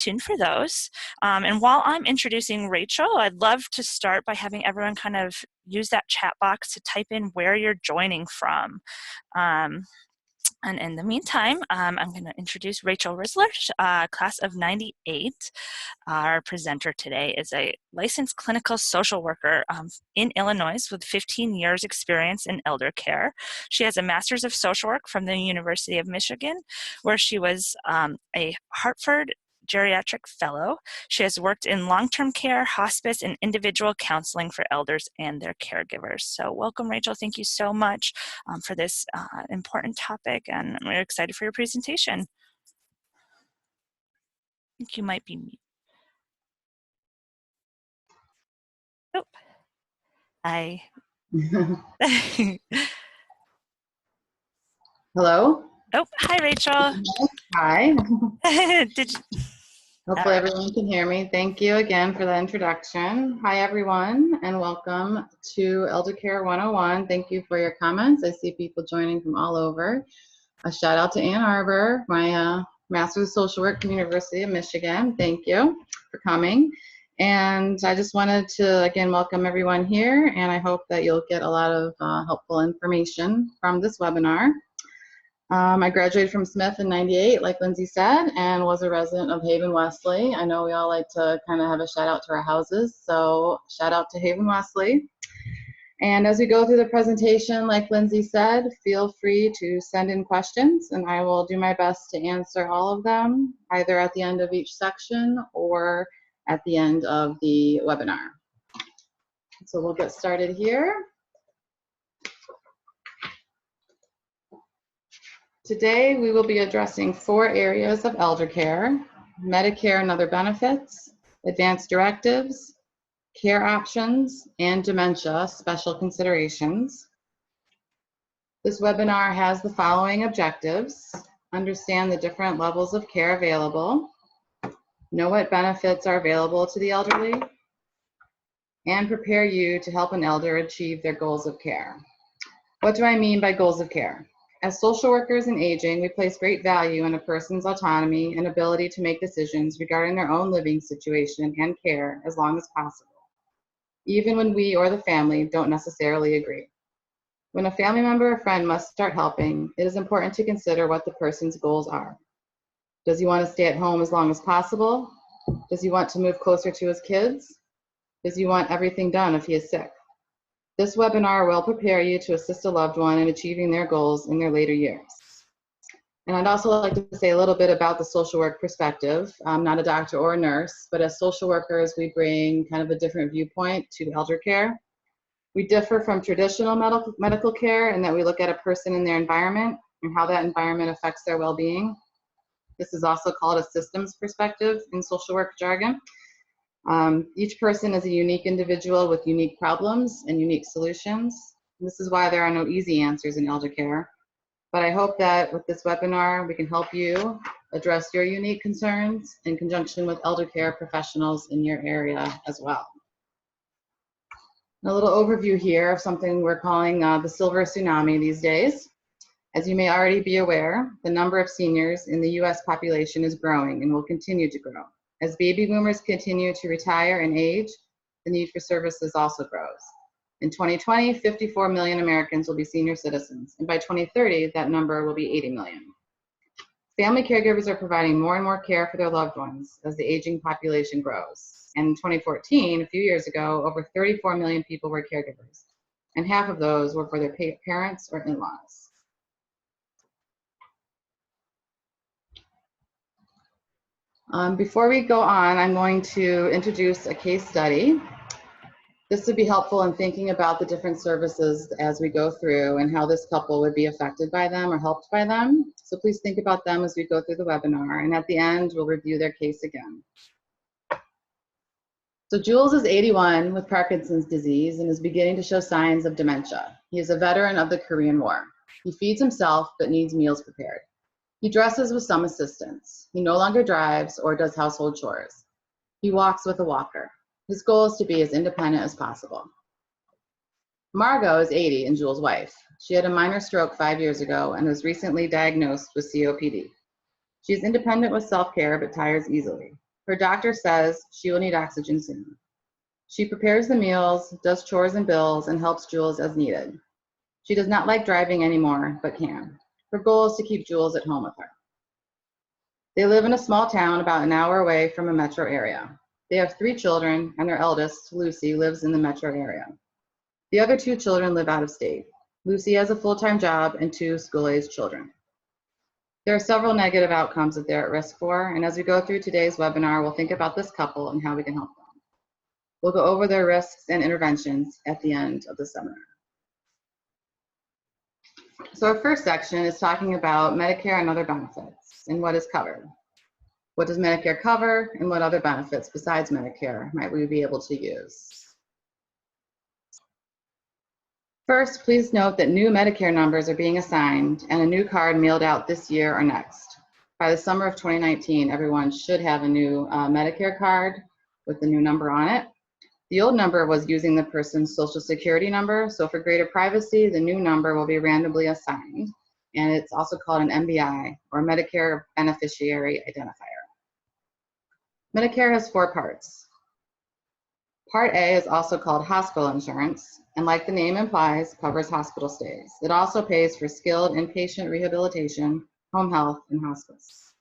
tuned for those. And while I'm introducing Rachel, I'd love to start by having everyone kind of use that chat box to type in where you're joining from. And in the meantime, I'm going to introduce Rachel Risler, class of '98. Our presenter today is a licensed clinical social worker in Illinois with 15 years experience in elder care. She has a master's of social work from the University of Michigan, where she was a Hartford geriatric fellow. She has worked in long-term care, hospice, and individual counseling for elders and their caregivers. So welcome, Rachel. Thank you so much for this important topic, and we're excited for your presentation. I think you might be mute. Oh, Hello. Oh, hi, Rachel. Hi. Did you... Hopefully everyone can hear me. Thank you again for the introduction. Hi, everyone, and welcome to Eldercare 101. Thank you for your comments. I see people joining from all over. A shout out to Ann Arbor, my Master's of Social Work from the University of Michigan. Thank you for coming. And I just wanted to, again, welcome everyone here, and I hope that you'll get a lot of helpful information from this webinar. I graduated from Smith in '98, like Lindsay said, and was a resident of Haven Wesley. I know we all like to kind of have a shout out to our houses, so shout out to Haven Wesley. And as we go through the presentation, like Lindsay said, feel free to send in questions, and I will do my best to answer all of them, either at the end of each section or at the end of the webinar. So we'll get started here. Today, we will be addressing 4 areas of elder care: Medicare and other benefits, advanced directives, care options, and dementia special considerations. This webinar has the following objectives: understand the different levels of care available, know what benefits are available to the elderly, and prepare you to help an elder achieve their goals of care. What do I mean by goals of care? As social workers in aging, we place great value in a person's autonomy and ability to make decisions regarding their own living situation and care as long as possible, even when we or the family don't necessarily agree. When a family member or friend must start helping, it is important to consider what the person's goals are. Does he want to stay at home as long as possible? Does he want to move closer to his kids? Does he want everything done if he is sick? This webinar will prepare you to assist a loved one in achieving their goals in their later years. And I'd also like to say a little bit about the social work perspective. I'm not a doctor or a nurse, but as social workers, we bring kind of a different viewpoint to elder care. We differ from traditional medical care in that we look at a person and their environment and how that environment affects their well-being. This is also called a systems perspective in social work jargon. Each person is a unique individual with unique problems and unique solutions. This is why there are no easy answers in elder care. But I hope that with this webinar, we can help you address your unique concerns in conjunction with elder care professionals in your area as well. A little overview here of something we're calling the silver tsunami these days. As you may already be aware, the number of seniors in the US population is growing and will continue to grow. As baby boomers continue to retire and age, the need for services also grows. In 2020, 54 million Americans will be senior citizens, and by 2030, that number will be 80 million. Family caregivers are providing more and more care for their loved ones as the aging population grows. And in 2014, a few years ago, over 34 million people were caregivers, and half of those were for their parents or in-laws. Before we go on, I'm going to introduce a case study. This would be helpful in thinking about the different services as we go through and how this couple would be affected by them or helped by them. So please think about them as we go through the webinar, and at the end, we'll review their case again. So Jules is 81 with Parkinson's disease and is beginning to show signs of dementia. He is a veteran of the Korean War. He feeds himself but needs meals prepared. He dresses with some assistance. He no longer drives or does household chores. He walks with a walker. His goal is to be as independent as possible. Margot is 80 and Jules' wife. She had a minor stroke 5 years ago and was recently diagnosed with COPD. She is independent with self-care but tires easily. Her doctor says she will need oxygen soon. She prepares the meals, does chores and bills, and helps Jules as needed. She does not like driving anymore, but can. Her goal is to keep Jules at home with her. They live in a small town about an hour away from a metro area. They have 3 children, and their eldest, Lucy, lives in the metro area. The other 2 children live out of state. Lucy has a full-time job and 2 school-aged children. There are several negative outcomes that they're at risk for, and as we go through today's webinar, we'll think about this couple and how we can help them. We'll go over their risks and interventions at the end of the seminar. So our first section is talking about Medicare and other benefits and what is covered. What does Medicare cover, and what other benefits besides Medicare might we be able to use? First, please note that new Medicare numbers are being assigned and a new card mailed out this year or next. By the summer of 2019, everyone should have a new Medicare card with the new number on it. The old number was using the person's social security number, so for greater privacy, the new number will be randomly assigned, and it's also called an MBI, or Medicare Beneficiary Identifier. Medicare has 4 parts. Part A is also called hospital insurance, and like the name implies, covers hospital stays. It also pays for skilled inpatient rehabilitation, home health, and hospice.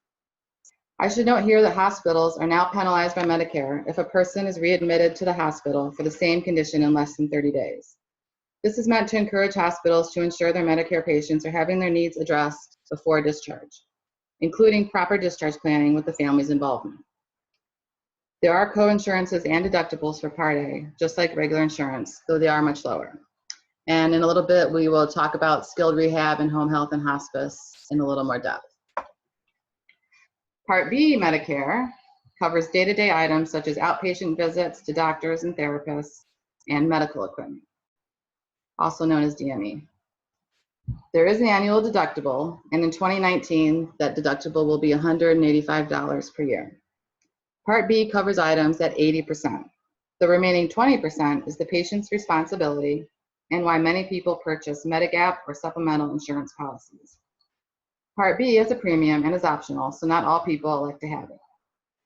I should note here that hospitals are now penalized by Medicare if a person is readmitted to the hospital for the same condition in less than 30 days. This is meant to encourage hospitals to ensure their Medicare patients are having their needs addressed before discharge, including proper discharge planning with the family's involvement. There are co-insurances and deductibles for Part A, just like regular insurance, though they are much lower. And in a little bit, we will talk about skilled rehab and home health and hospice in a little more depth. Part B Medicare covers day-to-day items such as outpatient visits to doctors and therapists and medical equipment, also known as DME. There is an annual deductible, and in 2019, that deductible will be $185 per year. Part B covers items at 80%. The remaining 20% is the patient's responsibility and why many people purchase Medigap or supplemental insurance policies. Part B is a premium and is optional, so not all people elect to have it.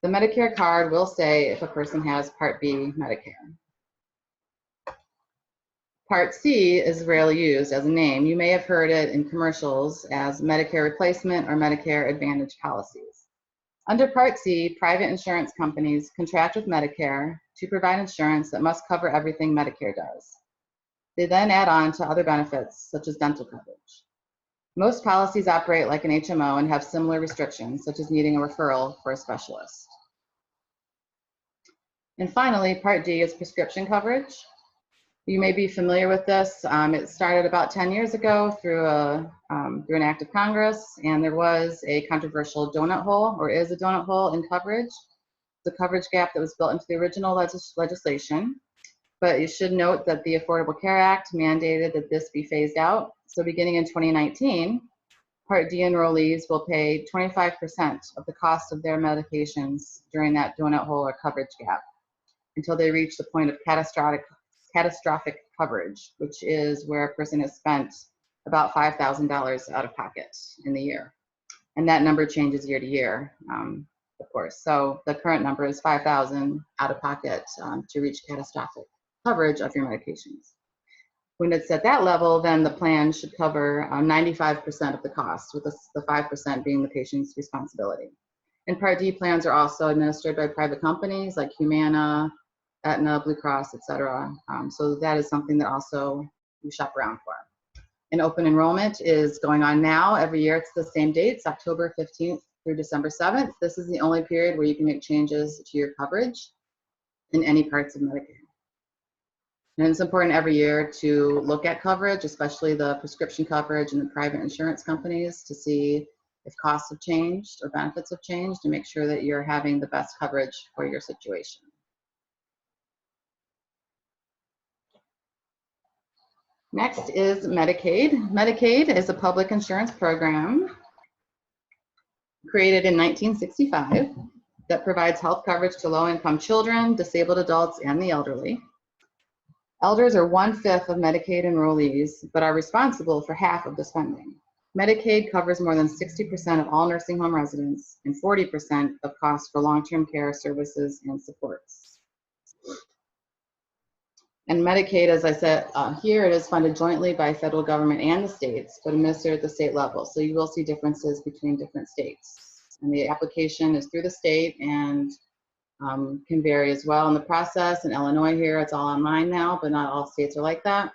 The Medicare card will say if a person has Part B Medicare. Part C is rarely used as a name. You may have heard it in commercials as Medicare replacement or Medicare Advantage policies. Under Part C, private insurance companies contract with Medicare to provide insurance that must cover everything Medicare does. They then add on to other benefits such as dental coverage. Most policies operate like an HMO and have similar restrictions, such as needing a referral for a specialist. And finally, Part D is prescription coverage. You may be familiar with this. It started about 10 years ago through an act of Congress, and there was a controversial donut hole, or is a donut hole in coverage. The coverage gap that was built into the original legislation. But you should note that the Affordable Care Act mandated that this be phased out. So beginning in 2019, Part D enrollees will pay 25% of the cost of their medications during that donut hole or coverage gap until they reach the point of catastrophic coverage, which is where a person has spent about $5,000 out of pocket in the year. And that number changes year to year, of course. So the current number is $5,000 out of pocket to reach catastrophic coverage of your medications. When it's at that level, then the plan should cover 95% of the cost, with the 5% being the patient's responsibility. And Part D plans are also administered by private companies like Humana, Aetna, Blue Cross, etc. So that is something that also you shop around for. And open enrollment is going on now. Every year it's the same dates, October 15th through December 7th. This is the only period where you can make changes to your coverage in any parts of Medicare. And it's important every year to look at coverage, especially the prescription coverage and the private insurance companies, to see if costs have changed or benefits have changed, to make sure that you're having the best coverage for your situation. Next is Medicaid. Medicaid is a public insurance program created in 1965 that provides health coverage to low-income children, disabled adults, and the elderly. Elders are 1/5 of Medicaid enrollees, but are responsible for half of the spending. Medicaid covers more than 60% of all nursing home residents and 40% of costs for long-term care services and supports. And Medicaid, as I said here, it is funded jointly by federal government and the states, but administered at the state level. So you will see differences between different states. And the application is through the state and can vary as well in the process. In Illinois here, it's all online now, but not all states are like that.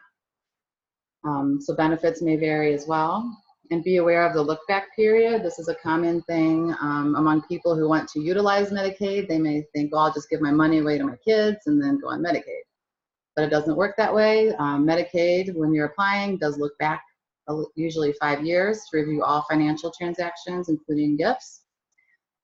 So benefits may vary as well. And be aware of the look-back period. This is a common thing among people who want to utilize Medicaid. They may think, well, I'll just give my money away to my kids and then go on Medicaid. But it doesn't work that way. Medicaid, when you're applying, does look back usually 5 years to review all financial transactions, including gifts.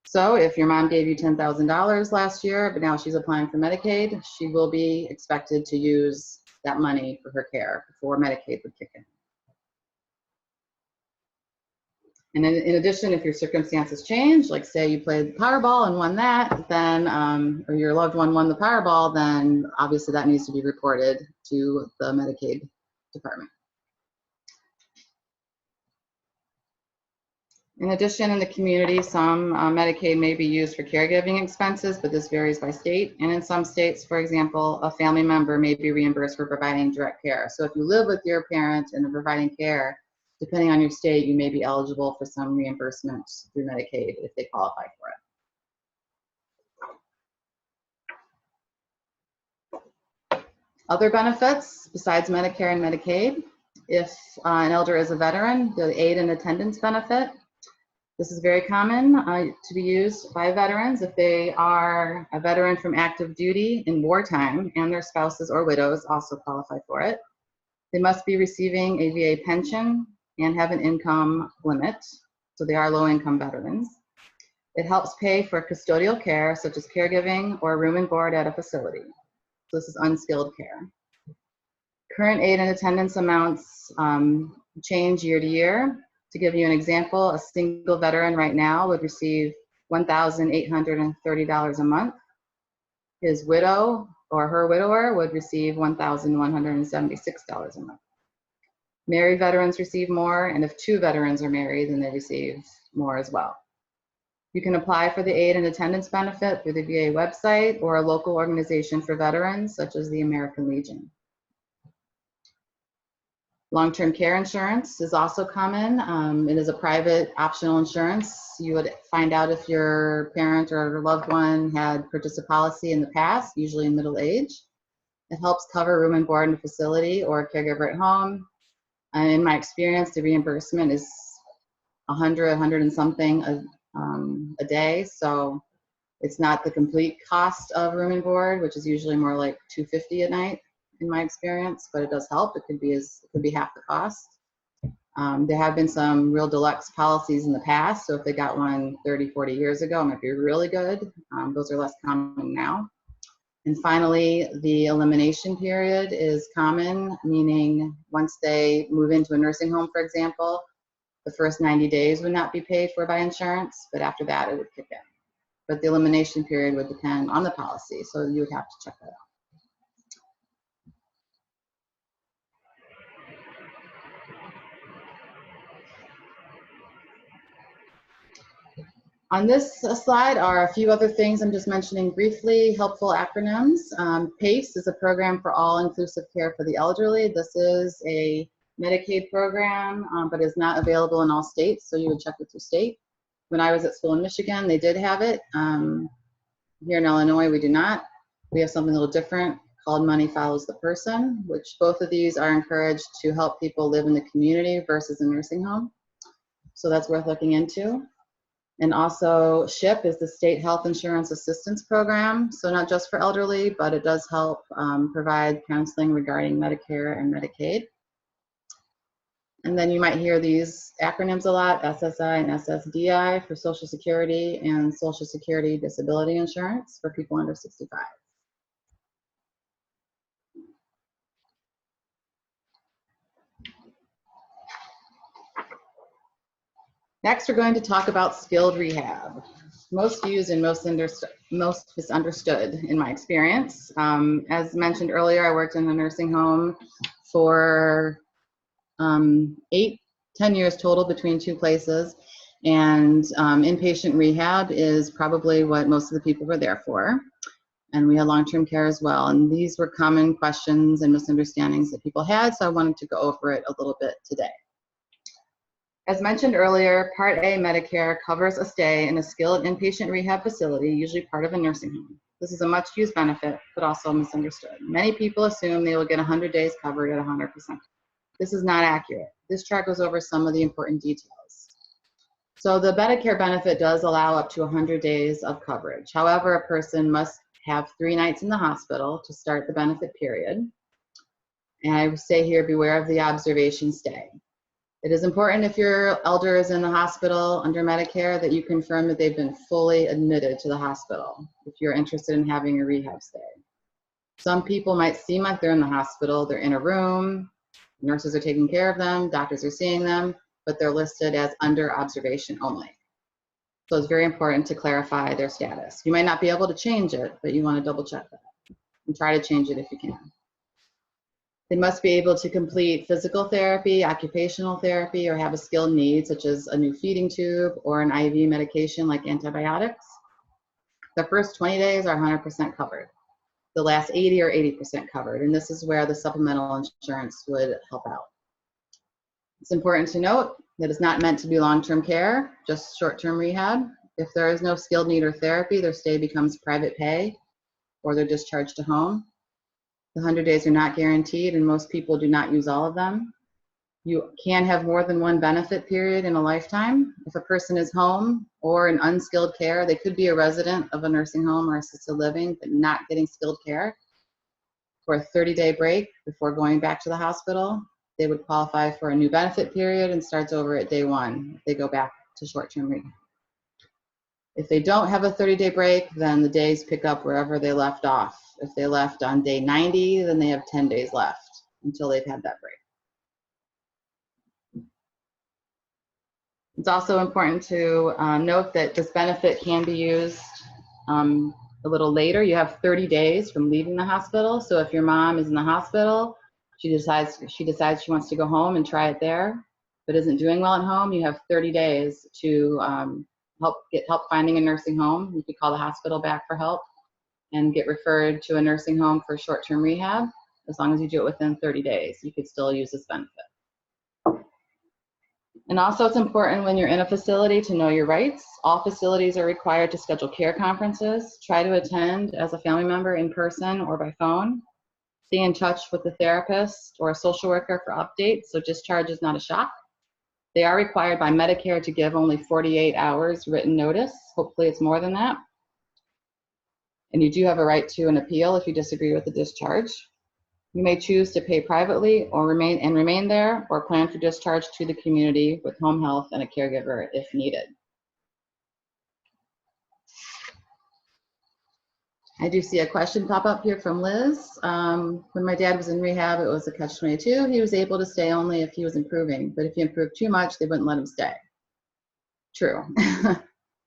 So if your mom gave you $10,000 last year, but now she's applying for Medicaid, she will be expected to use that money for her care before Medicaid would kick in. And in addition, if your circumstances change, like say you played the Powerball and won that, then, or your loved one won the Powerball, then obviously that needs to be reported to the Medicaid department. In addition, in the community, some Medicaid may be used for caregiving expenses, but this varies by state. And in some states, for example, a family member may be reimbursed for providing direct care. So if you live with your parent and are providing care, depending on your state, you may be eligible for some reimbursement through Medicaid if they qualify for it. Other benefits besides Medicare and Medicaid, if an elder is a veteran, the aid and attendance benefit. This is very common to be used by veterans if they are a veteran from active duty in wartime and their spouses or widows also qualify for it. They must be receiving a VA pension and have an income limit, so they are low-income veterans. It helps pay for custodial care, such as caregiving or room and board at a facility. So this is unskilled care. Current aid and attendance amounts change year to year. To give you an example, a single veteran right now would receive $1,830 a month. His widow or her widower would receive $1,176 a month. Married veterans receive more, and if 2 veterans are married, then they receive more as well. You can apply for the aid and attendance benefit through the VA website or a local organization for veterans, such as the American Legion. Long-term care insurance is also common. It is a private optional insurance. You would find out if your parent or loved one had purchased a policy in the past, usually in middle age. It helps cover room and board in a facility or a caregiver at home. And in my experience, the reimbursement is $100 and something a day. So it's not the complete cost of room and board, which is usually more like $250 a night in my experience, but it does help. It could be half the cost. There have been some real deluxe policies in the past. So if they got one 30, 40 years ago, it might be really good. Those are less common now. And finally, the elimination period is common, meaning once they move into a nursing home, for example, the first 90 days would not be paid for by insurance, but after that it would kick in. But the elimination period would depend on the policy, so you would have to check that out. On this slide are a few other things I'm just mentioning briefly, helpful acronyms. PACE is a program for all-inclusive care for the elderly. This is a Medicaid program, but is not available in all states, so you would check with your state. When I was at school in Michigan, they did have it. Here in Illinois, we do not. We have something a little different called Money Follows the Person, which both of these are encouraged to help people live in the community versus a nursing home. So that's worth looking into. And also SHIP is the State Health Insurance Assistance Program. So not just for elderly, but it does help provide counseling regarding Medicare and Medicaid. And then you might hear these acronyms a lot, SSI and SSDI for Social Security and Social Security Disability Insurance for people under 65. Next, we're going to talk about skilled rehab. Most used and most misunderstood in my experience. As mentioned earlier, I worked in a nursing home for 8 10 years total between two places. And inpatient rehab is probably what most of the people were there for. And we had long-term care as well. And these were common questions and misunderstandings that people had, so I wanted to go over it a little bit today. As mentioned earlier, Part A Medicare covers a stay in a skilled inpatient rehab facility, usually part of a nursing home. This is a much-used benefit, but also misunderstood. Many people assume they will get 100 days covered at 100%. This is not accurate. This chart goes over some of the important details. So the Medicare benefit does allow up to 100 days of coverage. However, a person must have 3 nights in the hospital to start the benefit period. And I say here, beware of the observation stay. It is important if your elder is in the hospital under Medicare that you confirm that they've been fully admitted to the hospital if you're interested in having a rehab stay. Some people might seem like they're in the hospital, they're in a room, nurses are taking care of them, doctors are seeing them, but they're listed as under observation only. So it's very important to clarify their status. You might not be able to change it, but you want to double check that and try to change it if you can. They must be able to complete physical therapy, occupational therapy, or have a skilled need, such as a new feeding tube or an IV medication like antibiotics. The first 20 days are 100% covered. The last 80 are 80% covered, and this is where the supplemental insurance would help out. It's important to note that it's not meant to be long-term care, just short-term rehab. If there is no skilled need or therapy, their stay becomes private pay or they're discharged to home. The 100 days are not guaranteed, and most people do not use all of them. You can have more than one benefit period in a lifetime. If a person is home or in unskilled care, they could be a resident of a nursing home or assisted living, but not getting skilled care. For a 30-day break before going back to the hospital, they would qualify for a new benefit period and starts over at day 1 if they go back to short-term rehab. If they don't have a 30-day break, then the days pick up wherever they left off. If they left on day 90, then they have 10 days left until they've had that break. It's also important to note that this benefit can be used a little later. You have 30 days from leaving the hospital. So if your mom is in the hospital, she decides she wants to go home and try it there, but isn't doing well at home, you have 30 days to get help finding a nursing home. You could call the hospital back for help and get referred to a nursing home for short-term rehab. As long as you do it within 30 days, you could still use this benefit. And also it's important when you're in a facility to know your rights. All facilities are required to schedule care conferences. Try to attend as a family member in person or by phone. Stay in touch with the therapist or a social worker for updates, so discharge is not a shock. They are required by Medicare to give only 48 hours written notice. Hopefully it's more than that. And you do have a right to an appeal if you disagree with the discharge. You may choose to pay privately or remain there, or plan for discharge to the community with home health and a caregiver if needed. I do see a question pop up here from Liz. When my dad was in rehab, it was a catch-22. He was able to stay only if he was improving, but if he improved too much, they wouldn't let him stay. True.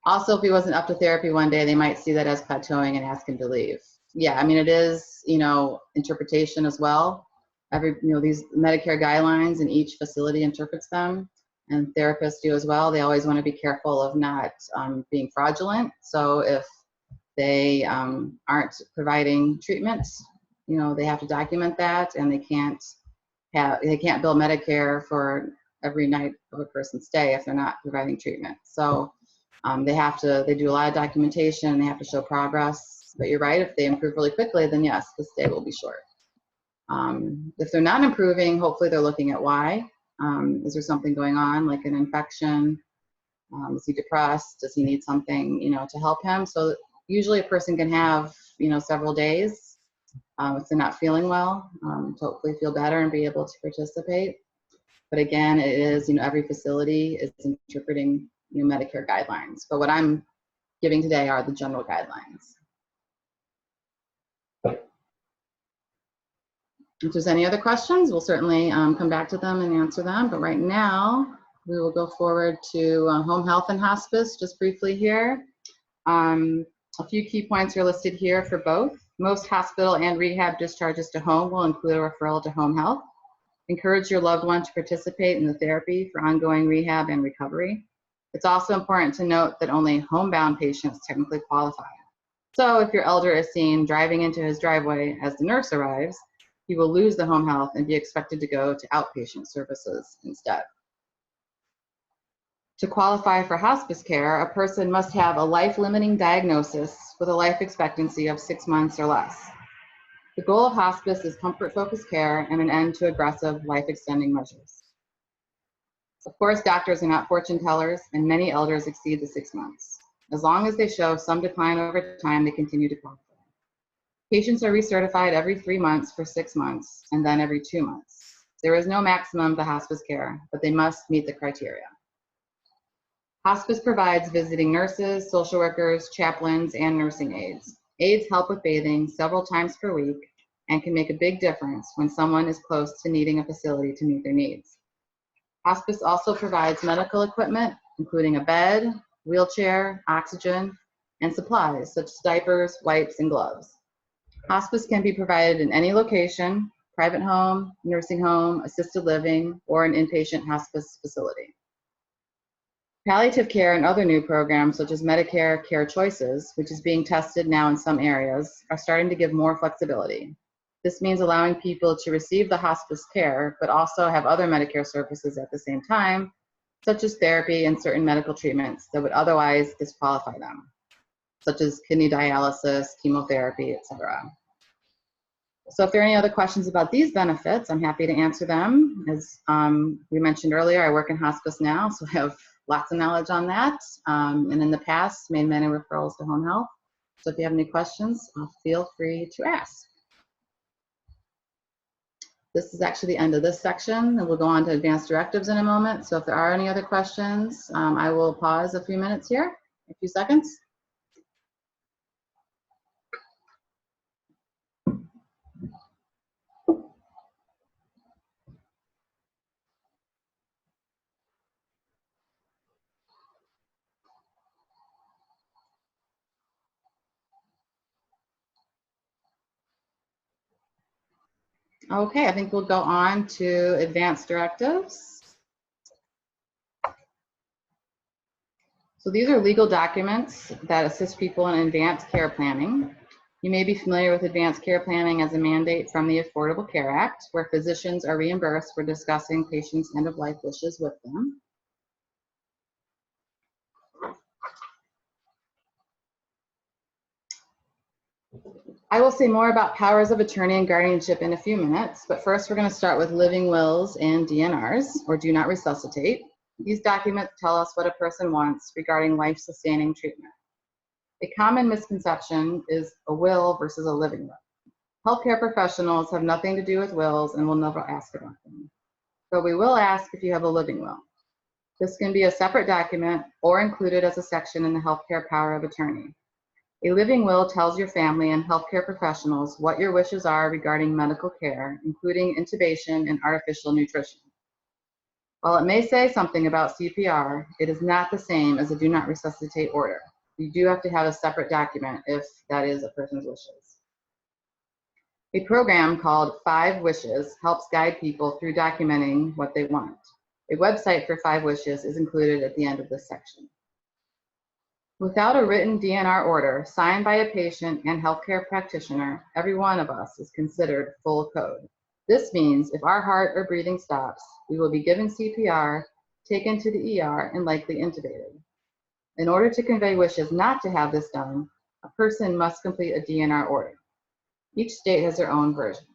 Also, if he wasn't up to therapy one day, they might see that as plateauing and ask him to leave. Yeah, I mean, it is, interpretation as well. These Medicare guidelines, and each facility interprets them, and therapists do as well. They always want to be careful of not being fraudulent. So if they aren't providing treatments, they have to document that, and they can't bill Medicare for every night of a person's stay if they're not providing treatment. So they do a lot of documentation. They have to show progress. But you're right, if they improve really quickly, then yes, the stay will be short. If they're not improving, hopefully they're looking at why. Is there something going on, like an infection? Is he depressed? Does he need something, to help him? So usually a person can have, several days if they're not feeling well, to hopefully feel better and be able to participate. But again, it is, every facility is interpreting, Medicare guidelines. But what I'm giving today are the general guidelines. If there's any other questions, we'll certainly come back to them and answer them. But right now, we will go forward to home health and hospice, just briefly here. A few key points are listed here for both. Most hospital and rehab discharges to home will include a referral to home health. Encourage your loved one to participate in the therapy for ongoing rehab and recovery. It's also important to note that only homebound patients technically qualify. So if your elder is seen driving into his driveway as the nurse arrives, he will lose the home health and be expected to go to outpatient services instead. To qualify for hospice care, a person must have a life-limiting diagnosis with a life expectancy of 6 months or less. The goal of hospice is comfort-focused care and an end to aggressive life-extending measures. Of course, doctors are not fortune tellers, and many elders exceed the 6 months. As long as they show some decline over time, they continue to qualify. Patients are recertified every 3 months for 6 months, and then every 2 months. There is no maximum to hospice care, but they must meet the criteria. Hospice provides visiting nurses, social workers, chaplains, and nursing aides. Aides help with bathing several times per week and can make a big difference when someone is close to needing a facility to meet their needs. Hospice also provides medical equipment, including a bed, wheelchair, oxygen, and supplies such as diapers, wipes, and gloves. Hospice can be provided in any location: private home, nursing home, assisted living, or an inpatient hospice facility. Palliative care and other new programs such as Medicare Care Choices, which is being tested now in some areas, are starting to give more flexibility. This means allowing people to receive the hospice care, but also have other Medicare services at the same time, such as therapy and certain medical treatments that would otherwise disqualify them, such as kidney dialysis, chemotherapy, etc. So if there are any other questions about these benefits, I'm happy to answer them. As we mentioned earlier, I work in hospice now, so I have lots of knowledge on that. And in the past, made many referrals to home health. So if you have any questions, feel free to ask. This is actually the end of this section, and we'll go on to advanced directives in a moment. So if there are any other questions, I will pause a few minutes here, a few seconds. Okay, I think we'll go on to advanced directives. So these are legal documents that assist people in advanced care planning. You may be familiar with advanced care planning as a mandate from the Affordable Care Act, where physicians are reimbursed for discussing patients' end-of-life wishes with them. I will say more about powers of attorney and guardianship in a few minutes, but first we're going to start with living wills and DNRs, or do not resuscitate. These documents tell us what a person wants regarding life-sustaining treatment. A common misconception is a will versus a living will. Healthcare professionals have nothing to do with wills and will never ask about them. But we will ask if you have a living will. This can be a separate document or included as a section in the healthcare power of attorney. A living will tells your family and healthcare professionals what your wishes are regarding medical care, including intubation and artificial nutrition. While it may say something about CPR, it is not the same as a do not resuscitate order. You do have to have a separate document if that is a person's wishes. A program called 5 Wishes helps guide people through documenting what they want. A website for 5 Wishes is included at the end of this section. Without a written DNR order signed by a patient and healthcare practitioner, every one of us is considered full code. This means if our heart or breathing stops, we will be given CPR, taken to the ER, and likely intubated. In order to convey wishes not to have this done, a person must complete a DNR order. Each state has their own version.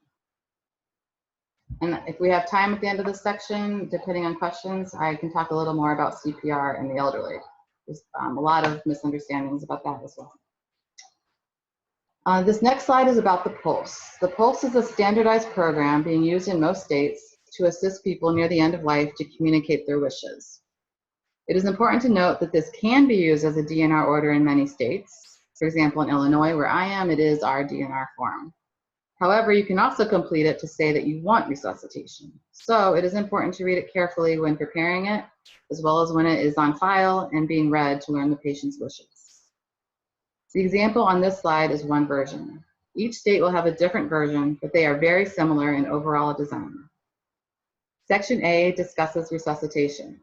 And if we have time at the end of this section, depending on questions, I can talk a little more about CPR and the elderly. There's a lot of misunderstandings about that as well. This next slide is about the Pulse. The Pulse is a standardized program being used in most states to assist people near the end of life to communicate their wishes. It is important to note that this can be used as a DNR order in many states. For example, in Illinois, where I am, it is our DNR form. However, you can also complete it to say that you want resuscitation. So it is important to read it carefully when preparing it, as well as when it is on file and being read to learn the patient's wishes. The example on this slide is one version. Each state will have a different version, but they are very similar in overall design. Section A discusses resuscitation.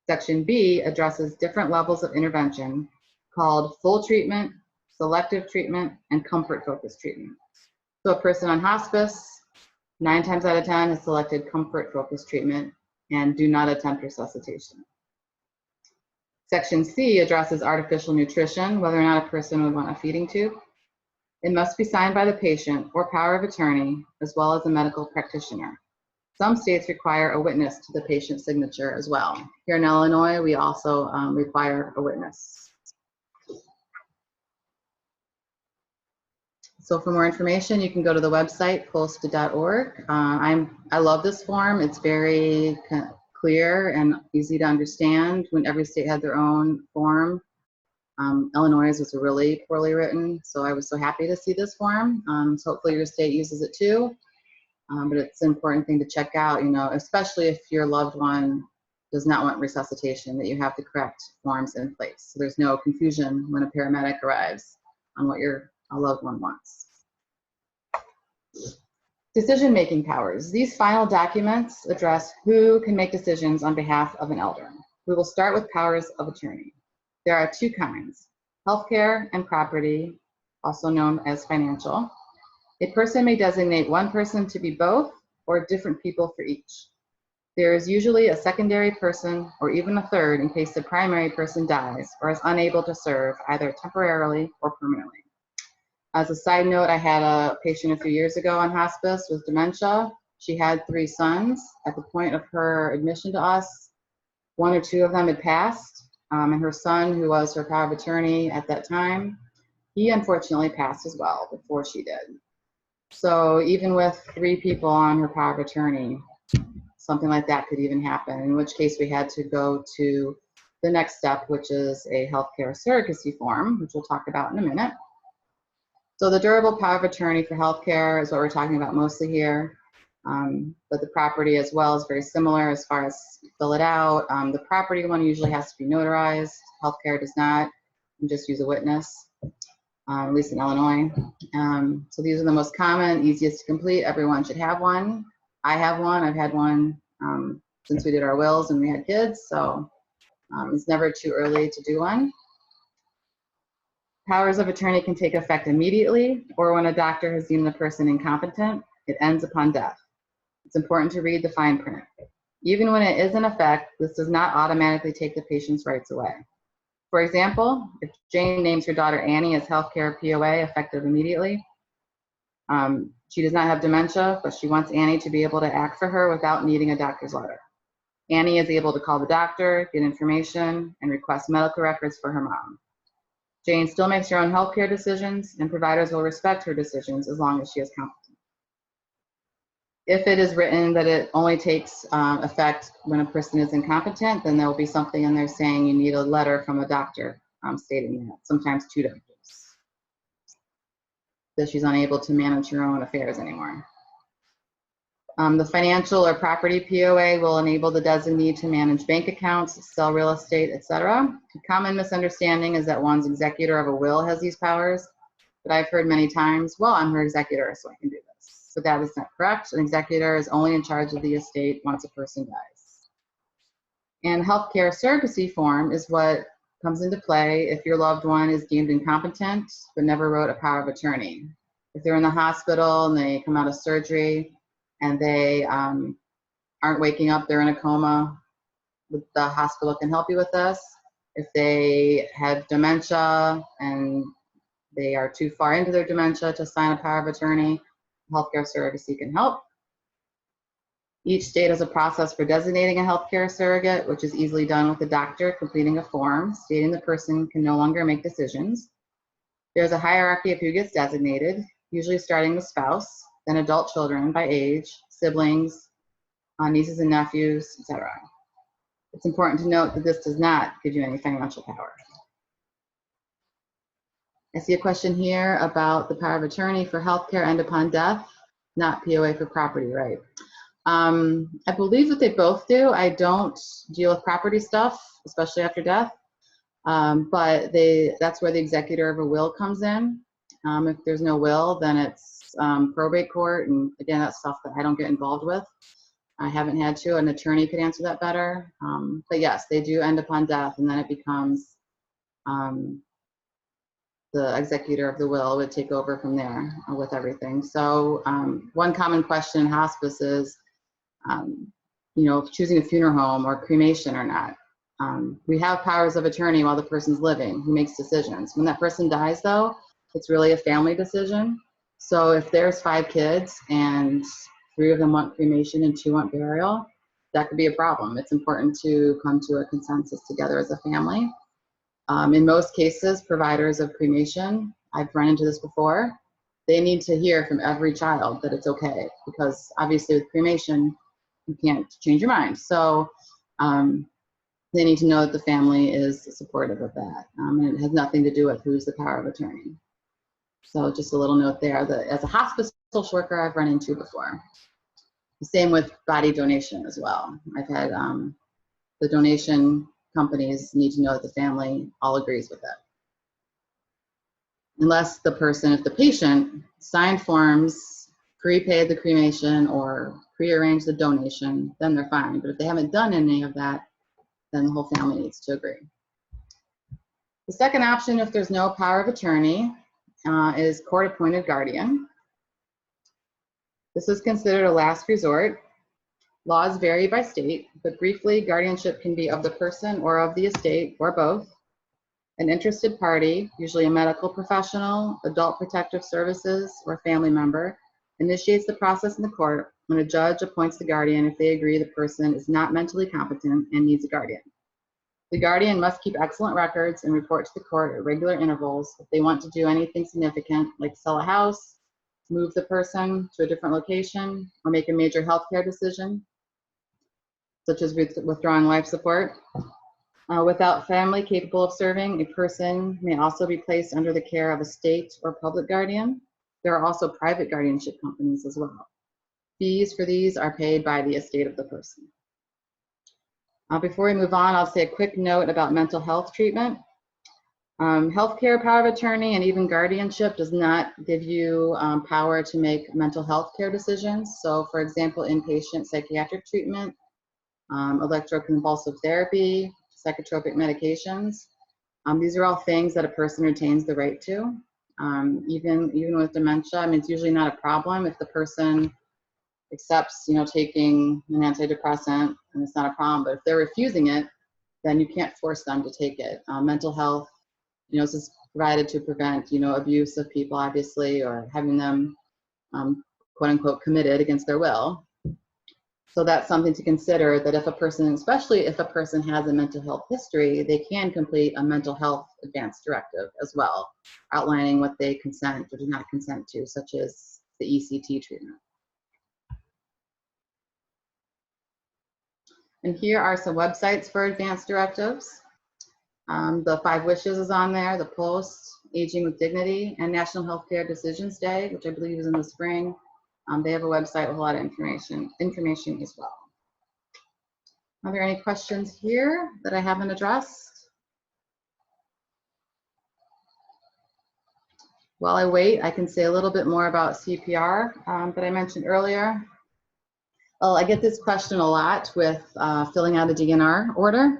Section B addresses different levels of intervention called full treatment, selective treatment, and comfort-focused treatment. So a person on hospice, 9 times out of 10 has selected comfort-focused treatment and do not attempt resuscitation. Section C addresses artificial nutrition, whether or not a person would want a feeding tube. It must be signed by the patient or power of attorney, as well as a medical practitioner. Some states require a witness to the patient's signature as well. Here in Illinois, we also require a witness. So for more information, you can go to the website, post.org. I love this form. It's very clear and easy to understand. When every state had their own form, Illinois was really poorly written, so I was so happy to see this form. So hopefully your state uses it too. But it's an important thing to check out, especially if your loved one does not want resuscitation, that you have the correct forms in place. So there's no confusion when a paramedic arrives on what your loved one wants. Decision-making powers. These final documents address who can make decisions on behalf of an elder. We will start with powers of attorney. There are 2 kinds, healthcare and property, also known as financial. A person may designate one person to be both or different people for each. There is usually a secondary person or even a third in case the primary person dies or is unable to serve either temporarily or permanently. As a side note, I had a patient a few years ago on hospice with dementia. She had 3 sons. At the point of her admission to us, 1 or 2 of them had passed, and her son, who was her power of attorney at that time, he unfortunately passed as well before she did. So even with 3 people on her power of attorney, something like that could even happen, in which case we had to go to the next step, which is a healthcare surrogacy form, which we'll talk about in a minute. So the durable power of attorney for healthcare is what we're talking about mostly here, but the property as well is very similar as far as fill it out. The property one usually has to be notarized. Healthcare does not. You just use a witness. At least in Illinois. So these are the most common, easiest to complete. Everyone should have one. I have one. I've had one since we did our wills and we had kids, so it's never too early to do one. Powers of attorney can take effect immediately or when a doctor has deemed the person incompetent. It ends upon death. It's important to read the fine print. Even when it is in effect, this does not automatically take the patient's rights away. For example, if Jane names her daughter Annie as healthcare POA effective immediately, she does not have dementia, but she wants Annie to be able to act for her without needing a doctor's letter. Annie is able to call the doctor, get information, and request medical records for her mom. Jane still makes her own healthcare decisions, and providers will respect her decisions as long as she is competent. If it is written that it only takes effect when a person is incompetent, then there will be something in there saying you need a letter from a doctor stating that, sometimes 2 doctors, that she's unable to manage her own affairs anymore. The financial or property POA will enable the designee to manage bank accounts, sell real estate, etc. A common misunderstanding is that one's executor of a will has these powers, but I've heard many times, well, I'm her executor, so I can do this. But that is not correct. An executor is only in charge of the estate once a person dies. And healthcare surrogacy form is what comes into play if your loved one is deemed incompetent but never wrote a power of attorney. If they're in the hospital and they come out of surgery and they aren't waking up, they're in a coma, the hospital can help you with this. If they have dementia and they are too far into their dementia to sign a power of attorney, healthcare surrogacy can help. Each state has a process for designating a healthcare surrogate, which is easily done with the doctor completing a form stating the person can no longer make decisions. There's a hierarchy of who gets designated, usually starting with spouse, then adult children by age, siblings, nieces and nephews, etc. It's important to note that this does not give you any financial power. I see a question here about the power of attorney for healthcare end upon death, not POA for property, right? I believe that they both do. I don't deal with property stuff, especially after death, but that's where the executor of a will comes in. If there's no will, then it's probate court, and again, that's stuff that I don't get involved with. I haven't had to. An attorney could answer that better. But yes, they do end upon death, and then it becomes the executor of the will would take over from there with everything. So one common question in hospice is, choosing a funeral home or cremation or not. We have powers of attorney while the person's living who makes decisions. When that person dies, though, it's really a family decision. So if there's 5 kids and 3 of them want cremation and 2 want burial, that could be a problem. It's important to come to a consensus together as a family. In most cases, providers of cremation, I've run into this before, they need to hear from every child that it's okay, because obviously with cremation, you can't change your mind. So they need to know that the family is supportive of that. And it has nothing to do with who's the power of attorney. So just a little note there that as a hospice social worker, I've run into before. The same with body donation as well. I've had the donation companies need to know that the family all agrees with it. Unless the person, if the patient signed forms, prepaid the cremation or prearranged the donation, then they're fine. But if they haven't done any of that, then the whole family needs to agree. The second option, if there's no power of attorney, is court-appointed guardian. This is considered a last resort. Laws vary by state, but briefly, guardianship can be of the person or of the estate, or both. An interested party, usually a medical professional, adult protective services, or family member, initiates the process in the court when a judge appoints the guardian if they agree the person is not mentally competent and needs a guardian. The guardian must keep excellent records and report to the court at regular intervals if they want to do anything significant, like sell a house, move the person to a different location, or make a major healthcare decision, such as withdrawing life support. Without family capable of serving, a person may also be placed under the care of a state or public guardian. There are also private guardianship companies as well. Fees for these are paid by the estate of the person. Before we move on, I'll say a quick note about mental health treatment. Healthcare power of attorney and even guardianship does not give you power to make mental health care decisions. So for example, inpatient psychiatric treatment, electroconvulsive therapy, psychotropic medications. These are all things that a person retains the right to. Even with dementia, I mean, it's usually not a problem if the person accepts, taking an antidepressant, and it's not a problem. But if they're refusing it, then you can't force them to take it. Mental health, this is provided to prevent, abuse of people, obviously, or having them, quote unquote, committed against their will. So that's something to consider, that if a person, especially if a person has a mental health history, they can complete a mental health advance directive as well, outlining what they consent or do not consent to, such as the ECT treatment. And here are some websites for advance directives. The 5 Wishes is on there, the Post, Aging with Dignity, and National Healthcare Decisions Day, which I believe is in the spring. They have a website with a lot of information as well. Are there any questions here that I haven't addressed? While I wait, I can say a little bit more about CPR that I mentioned earlier. Well, I get this question a lot with filling out a DNR order.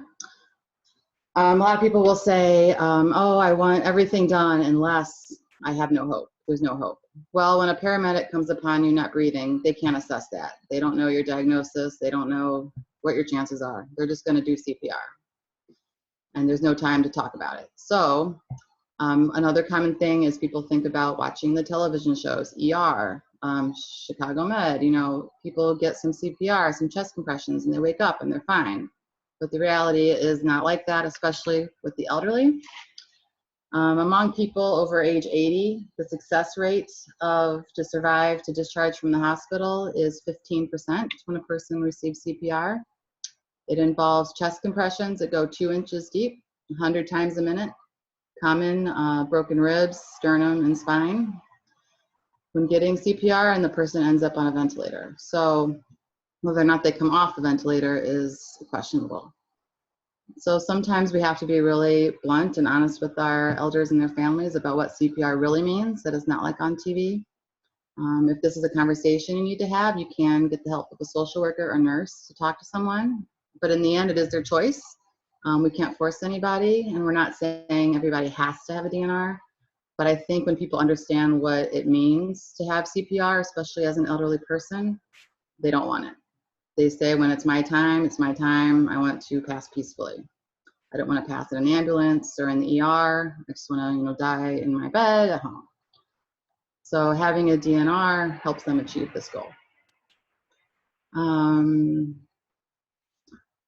A lot of people will say, oh, I want everything done unless I have no hope. There's no hope. Well, when a paramedic comes upon you not breathing, they can't assess that. They don't know your diagnosis. They don't know what your chances are. They're just going to do CPR. And there's no time to talk about it. So another common thing is people think about watching the television shows, ER, Chicago Med, people get some CPR, some chest compressions, and they wake up and they're fine. But the reality is not like that, especially with the elderly. Among people over age 80, the success rate to survive to discharge from the hospital is 15% when a person receives CPR. It involves chest compressions that go 2 inches deep, 100 times a minute, common broken ribs, sternum, and spine when getting CPR, and the person ends up on a ventilator. So whether or not they come off the ventilator is questionable. So sometimes we have to be really blunt and honest with our elders and their families about what CPR really means, that is not like on TV. If this is a conversation you need to have, you can get the help of a social worker or nurse to talk to someone. But in the end, it is their choice. We can't force anybody, and we're not saying everybody has to have a DNR. But I think when people understand what it means to have CPR, especially as an elderly person, they don't want it. They say, when it's my time, it's my time. I want to pass peacefully. I don't want to pass in an ambulance or in the ER. I just want to, die in my bed at home. So having a DNR helps them achieve this goal.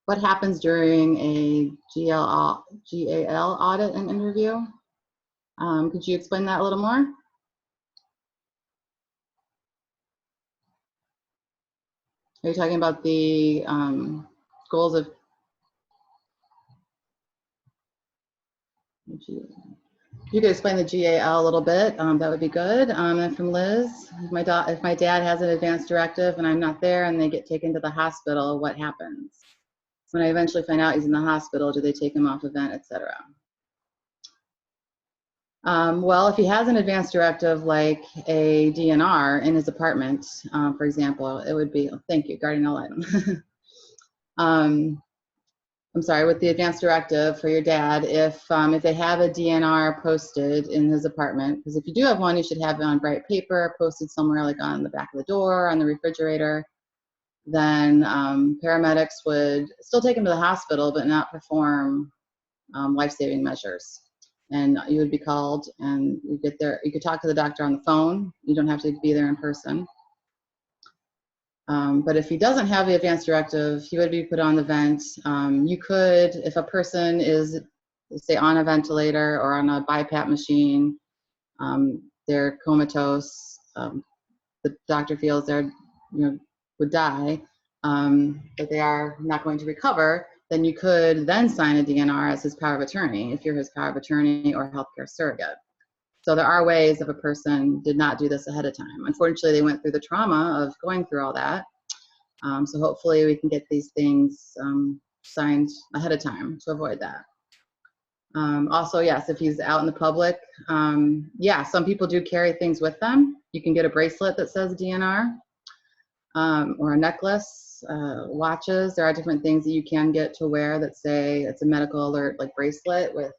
What happens during a GAL audit and interview? Could you explain that a little more? Are you talking about the goals of? You could explain the GAL a little bit. That would be good. And from Liz, if my dad has an advance directive and I'm not there and they get taken to the hospital, what happens? When I eventually find out he's in the hospital, do they take him off event, etc.? Well, if he has an advance directive like a DNR in his apartment, for example, it would be, thank you, guardian ad litem. I'm sorry, with the advance directive for your dad, if they have a DNR posted in his apartment, because if you do have one, you should have it on bright paper, posted somewhere like on the back of the door, on the refrigerator, then paramedics would still take him to the hospital, but not perform life-saving measures. And you would be called and you get there. You could talk to the doctor on the phone. You don't have to be there in person. But if he doesn't have the advance directive, he would be put on the vent. You could, if a person is, say, on a ventilator or on a BiPAP machine, they're comatose, the doctor feels they're, would die, but they are not going to recover, then you could then sign a DNR as his power of attorney if you're his power of attorney or healthcare surrogate. So there are ways if a person did not do this ahead of time. Unfortunately, they went through the trauma of going through all that. So hopefully we can get these things signed ahead of time to avoid that. Also, yes, if he's out in the public, yeah, some people do carry things with them. You can get a bracelet that says DNR or a necklace, watches. There are different things that you can get to wear that say it's a medical alert, like bracelet with,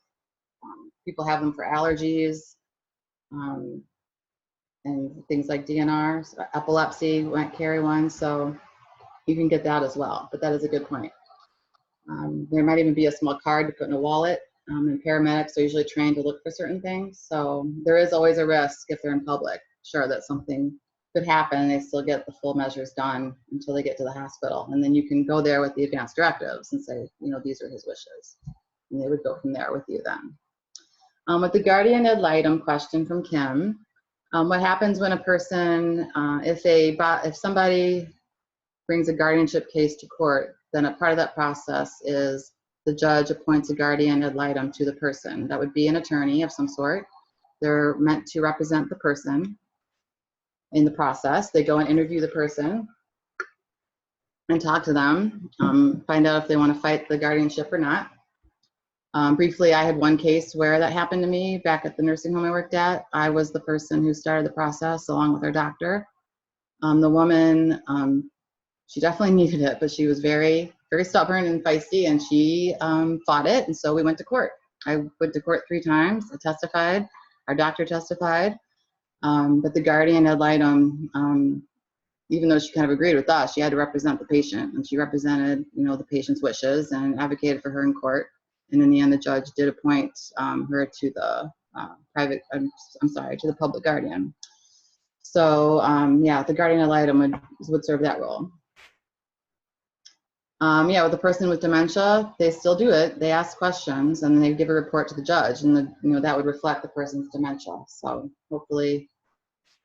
people have them for allergies and things like DNRs. Epilepsy might carry one, so you can get that as well, but that is a good point. There might even be a small card to put in a wallet, and paramedics are usually trained to look for certain things, so there is always a risk if they're in public, sure, that something could happen and they still get the full measures done until they get to the hospital, and then you can go there with the advance directives and say, these are his wishes, and they would go from there with you then. With the guardian ad litem question from Kim, what happens when a person, if somebody brings a guardianship case to court, then a part of that process is the judge appoints a guardian ad litem to the person. That would be an attorney of some sort. They're meant to represent the person in the process. They go and interview the person and talk to them, find out if they want to fight the guardianship or not. Briefly, I had one case where that happened to me back at the nursing home I worked at. I was the person who started the process along with our doctor. The woman, she definitely needed it, but she was very, very stubborn and feisty, and she fought it, and so we went to court. I went to court 3 times. I testified. Our doctor testified. But the guardian ad litem, even though she kind of agreed with us, she had to represent the patient, and she represented, the patient's wishes and advocated for her in court. And in the end, the judge did appoint her to the to the public guardian. So yeah, the guardian ad litem would serve that role. Yeah, with the person with dementia, they still do it. They ask questions and they give a report to the judge, and that would reflect the person's dementia. So hopefully,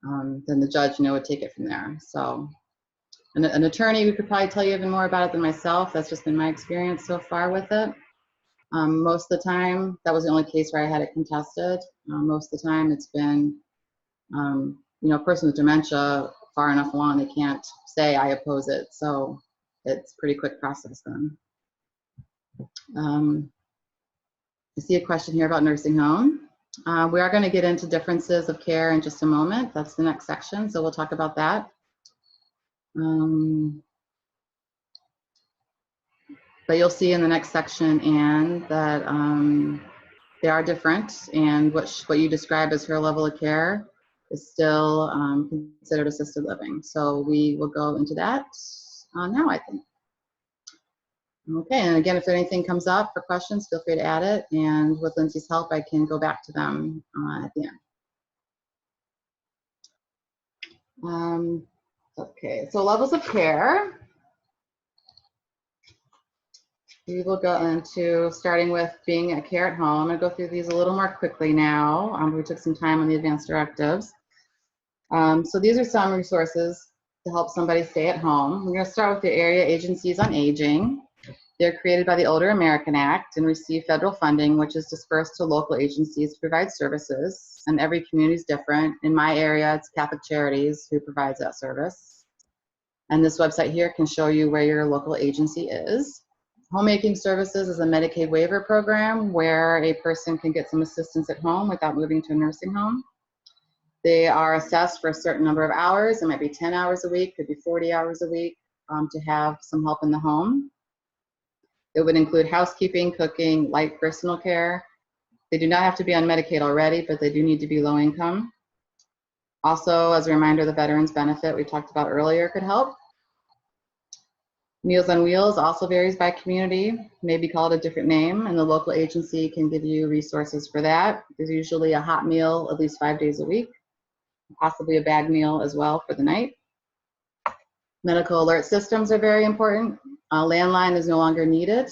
then the judge, would take it from there. So an attorney who could probably tell you even more about it than myself. That's just been my experience so far with it. Most of the time, that was the only case where I had it contested. Most of the time, it's been, a person with dementia far enough along, they can't say I oppose it. So it's a pretty quick process then. I see a question here about nursing home. We are going to get into differences of care in just a moment. That's the next section, so we'll talk about that. But you'll see in the next section, Anne, that they are different, and what you describe as her level of care is still considered assisted living. So we will go into that now, I think. Okay, and again, if anything comes up for questions, feel free to add it, and with Lindsay's help, I can go back to them at the end. Okay, so levels of care. We will go into starting with being a care at home. I'm going to go through these a little more quickly now. We took some time on the advanced directives. So these are some resources to help somebody stay at home. We're going to start with the Area Agencies on Aging. They're created by the Older American Act and receive federal funding, which is dispersed to local agencies to provide services. And every community is different. In my area, it's Catholic Charities who provides that service. And this website here can show you where your local agency is. Homemaking Services is a Medicaid waiver program where a person can get some assistance at home without moving to a nursing home. They are assessed for a certain number of hours. It might be 10 hours a week, could be 40 hours a week to have some help in the home. It would include housekeeping, cooking, light personal care. They do not have to be on Medicaid already, but they do need to be low income. Also, as a reminder, the veterans benefit we talked about earlier could help. Meals on Wheels also varies by community, may be called a different name, and the local agency can give you resources for that. There's usually a hot meal at least 5 days a week, possibly a bag meal as well for the night. Medical alert systems are very important. A landline is no longer needed.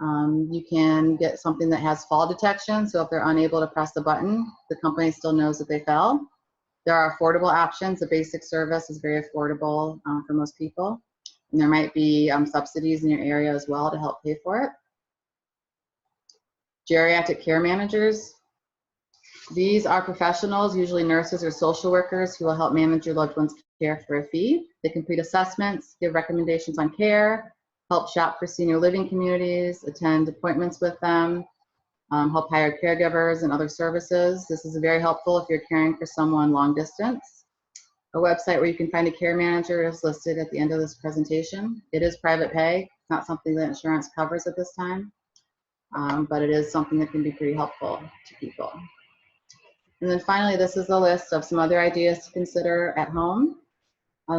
You can get something that has fall detection, so if they're unable to press the button, the company still knows that they fell. There are affordable options. The basic service is very affordable for most people. And there might be subsidies in your area as well to help pay for it. Geriatric care managers. These are professionals, usually nurses or social workers, who will help manage your loved one's care for a fee. They complete assessments, give recommendations on care, help shop for senior living communities, attend appointments with them, help hire caregivers and other services. This is very helpful if you're caring for someone long distance. A website where you can find a care manager is listed at the end of this presentation. It is private pay. It's not something that insurance covers at this time, but it is something that can be pretty helpful to people. And then finally, this is a list of some other ideas to consider at home.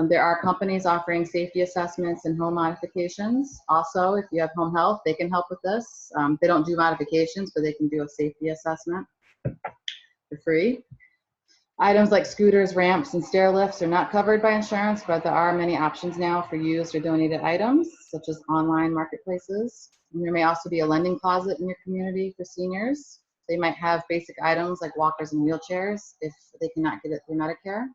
There are companies offering safety assessments and home modifications. Also, if you have home health, they can help with this. They don't do modifications, but they can do a safety assessment for free. Items like scooters, ramps, and stair lifts are not covered by insurance, but there are many options now for used or donated items, such as online marketplaces. And there may also be a lending closet in your community for seniors. They might have basic items like walkers and wheelchairs if they cannot get it through Medicare.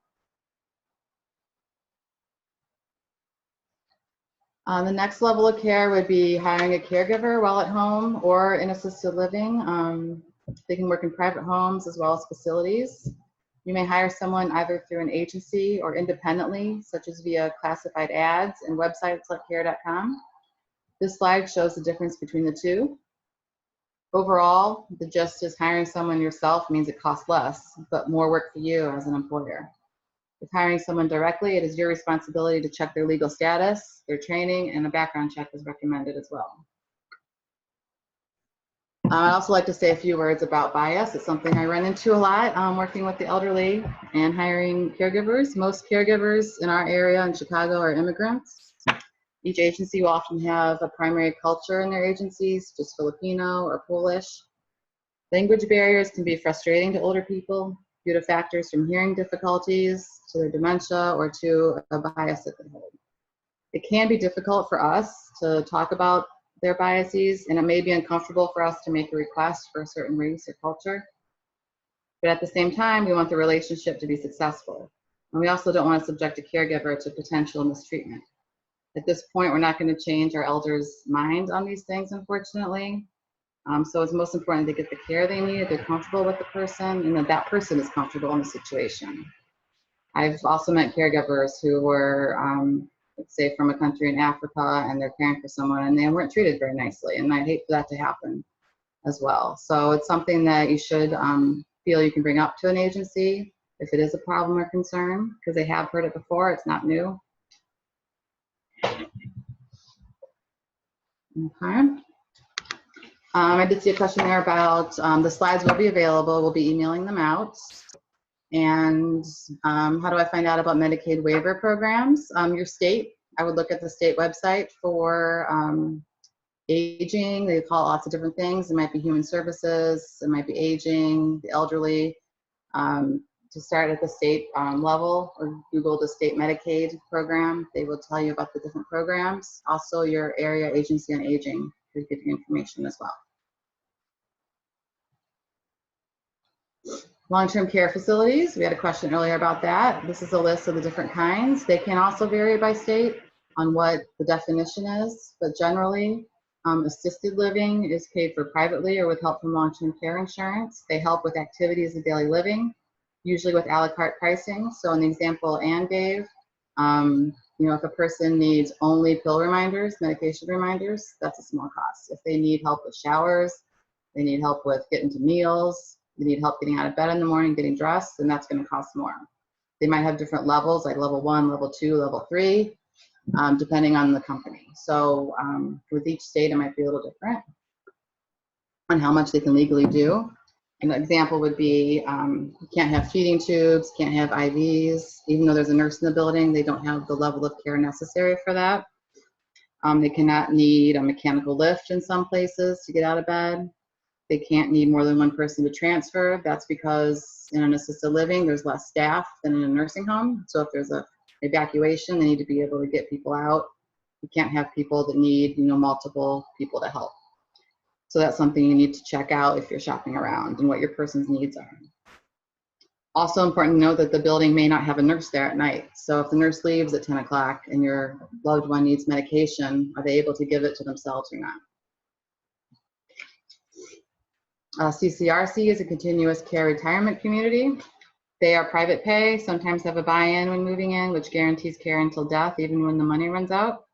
The next level of care would be hiring a caregiver while at home or in assisted living. They can work in private homes as well as facilities. You may hire someone either through an agency or independently, such as via classified ads and websites like care.com. This slide shows the difference between the two. Overall, the gist is hiring someone yourself means it costs less, but more work for you as an employer. If hiring someone directly, it is your responsibility to check their legal status, their training, and a background check is recommended as well. I'd also like to say a few words about bias. It's something I run into a lot working with the elderly and hiring caregivers. Most caregivers in our area in Chicago are immigrants. Each agency will often have a primary culture in their agencies, just Filipino or Polish. Language barriers can be frustrating to older people due to factors from hearing difficulties to their dementia or to a bias that they hold. It can be difficult for us to talk about their biases, and it may be uncomfortable for us to make a request for a certain race or culture. But at the same time, we want the relationship to be successful. And we also don't want to subject a caregiver to potential mistreatment. At this point, we're not going to change our elders' mind on these things, unfortunately. So it's most important to get the care they need, they're comfortable with the person, and that that person is comfortable in the situation. I've also met caregivers who were, let's say, from a country in Africa, and they're caring for someone, and they weren't treated very nicely, and I'd hate for that to happen as well. So it's something that you should feel you can bring up to an agency if it is a problem or concern, because they have heard it before, it's not new. Okay. I did see a question there about the slides will be available. We'll be emailing them out. And how do I find out about Medicaid waiver programs? Your state, I would look at the state website for aging. They call it lots of different things. It might be human services, it might be aging, the elderly. To start at the state level, or Google the state Medicaid program. They will tell you about the different programs. Also, your area agency on aging to give you information as well. Long-term care facilities, we had a question earlier about that. This is a list of the different kinds. They can also vary by state on what the definition is, but generally, assisted living is paid for privately or with help from long-term care insurance. They help with activities of daily living, usually with a la carte pricing. So in the example Anne gave, you know, if a person needs only pill reminders, medication reminders, that's a small cost. If they need help with showers, they need help with getting to meals, they need help getting out of bed in the morning, getting dressed, then that's going to cost more. They might have different levels, like level 1, level 2, level 3, depending on the company. So with each state, it might be a little different on how much they can legally do. An example would be you can't have feeding tubes, can't have IVs. Even though there's a nurse in the building, they don't have the level of care necessary for that. They cannot need a mechanical lift in some places to get out of bed. They can't need more than one person to transfer. That's because in an assisted living, there's less staff than in a nursing home. So if there's an evacuation, they need to be able to get people out. You can't have people that need, you know, multiple people to help. So that's something you need to check out if you're shopping around and what your person's needs are. Also important to note that the building may not have a nurse there at night. So if the nurse leaves at 10 o'clock and your loved one needs medication, are they able to give it to themselves or not? CCRC is a continuous care retirement community. They are private pay, sometimes have a buy-in when moving in, which guarantees care until death, even when the money runs out.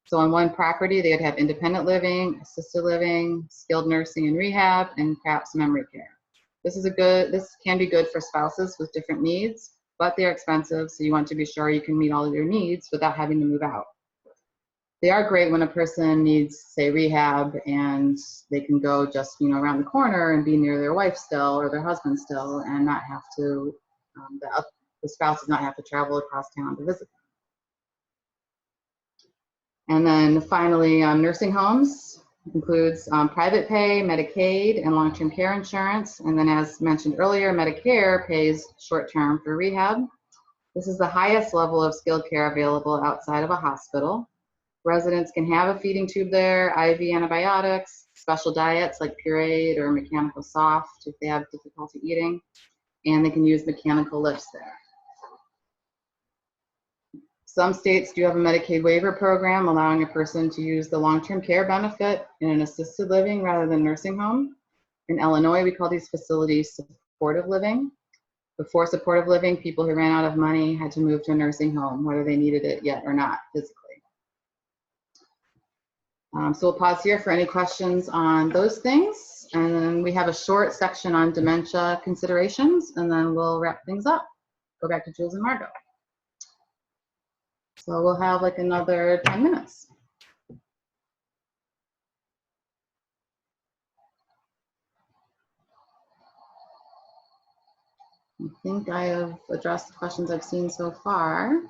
So on one property, they would have independent living, assisted living, skilled nursing and rehab, and perhaps memory care. This can be good for spouses with different needs, but they're expensive, so you want to be sure you can meet all of your needs without having to move out. They are great when a person needs, say, rehab, and they can go just, you know, around the corner and be near their wife still or their husband still, and not have to, the spouse does not have to travel across town to visit them. And then finally, nursing homes includes private pay, Medicaid, and long-term care insurance. And then as mentioned earlier, Medicare pays short-term for rehab. This is the highest level of skilled care available outside of a hospital. Residents can have a feeding tube there, IV antibiotics, special diets like pureed or mechanical soft if they have difficulty eating, and they can use mechanical lifts there. Some states do have a Medicaid waiver program allowing a person to use the long-term care benefit in an assisted living rather than nursing home. In Illinois, we call these facilities supportive living. Before supportive living, people who ran out of money had to move to a nursing home, whether they needed it yet or not physically. So we'll pause here for any questions on those things. And then we have a short section on dementia considerations, and then we'll wrap things up. Go back to Jules and Margot. So we'll have like another 10 minutes. I think I have addressed the questions I've seen so far.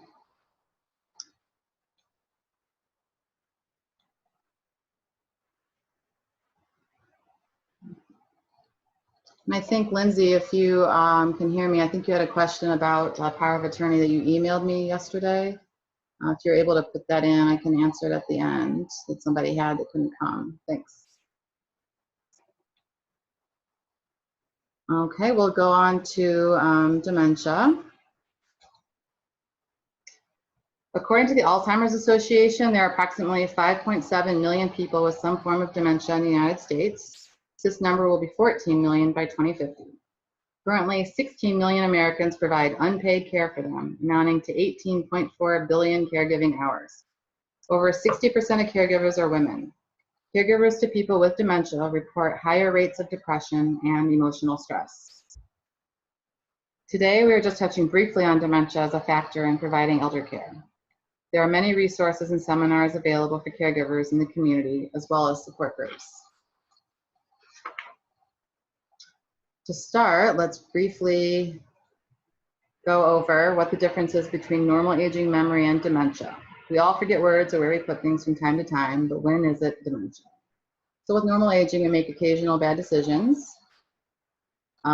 And I think, Lindsay, if you can hear me, I think you had a question about power of attorney that you emailed me yesterday. If you're able to put that in, I can answer it at the end that somebody had that couldn't come. Thanks. Okay, we'll go on to dementia. According to the Alzheimer's Association, there are approximately 5.7 million people with some form of dementia in the United States. This number will be 14 million by 2050. Currently, 16 million Americans provide unpaid care for them, amounting to 18.4 billion caregiving hours. Over 60% of caregivers are women. Caregivers to people with dementia report higher rates of depression and emotional stress. Today, we are just touching briefly on dementia as a factor in providing elder care. There are many resources and seminars available for caregivers in the community, as well as support groups. To start, let's briefly go over what the difference is between normal aging, memory, and dementia. We all forget words or where we put things from time to time, but when is it dementia? So with normal aging, we make occasional bad decisions.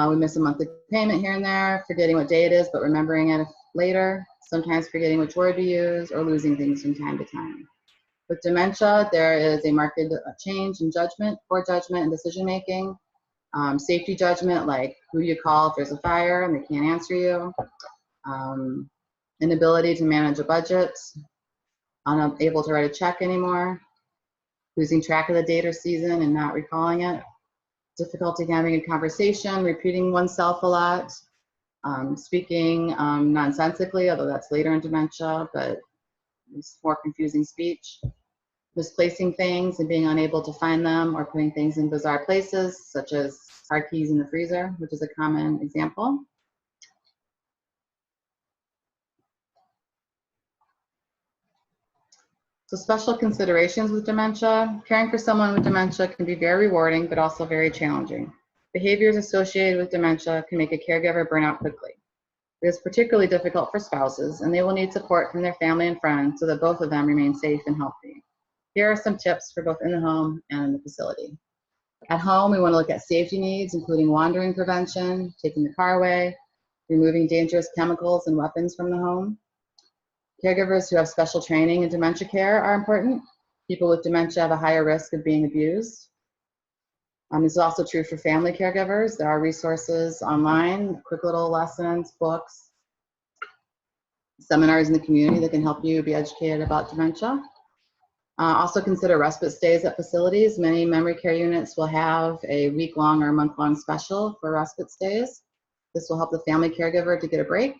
We miss a monthly payment here and there, forgetting what day it is, but remembering it later, sometimes forgetting which word to use, or losing things from time to time. With dementia, there is a marked change in judgment, poor judgment and decision making, safety judgment, like who do you call if there's a fire and they can't answer you, inability to manage a budget, unable to write a check anymore, losing track of the date or season and not recalling it, difficulty having a conversation, repeating oneself a lot, speaking nonsensically, although that's later in dementia, but it's more confusing speech, misplacing things and being unable to find them, or putting things in bizarre places, such as car keys in the freezer, which is a common example. So special considerations with dementia. Caring for someone with dementia can be very rewarding, but also very challenging. Behaviors associated with dementia can make a caregiver burn out quickly. It is particularly difficult for spouses, and they will need support from their family and friends so that both of them remain safe and healthy. Here are some tips for both in the home and in the facility. At home, we want to look at safety needs, including wandering prevention, taking the car away, removing dangerous chemicals and weapons from the home. Caregivers who have special training in dementia care are important. People with dementia have a higher risk of being abused. This is also true for family caregivers. There are resources online, quick little lessons, books, seminars in the community that can help you be educated about dementia. Also consider respite stays at facilities. Many memory care units will have a week-long or month-long special for respite stays. This will help the family caregiver to get a break.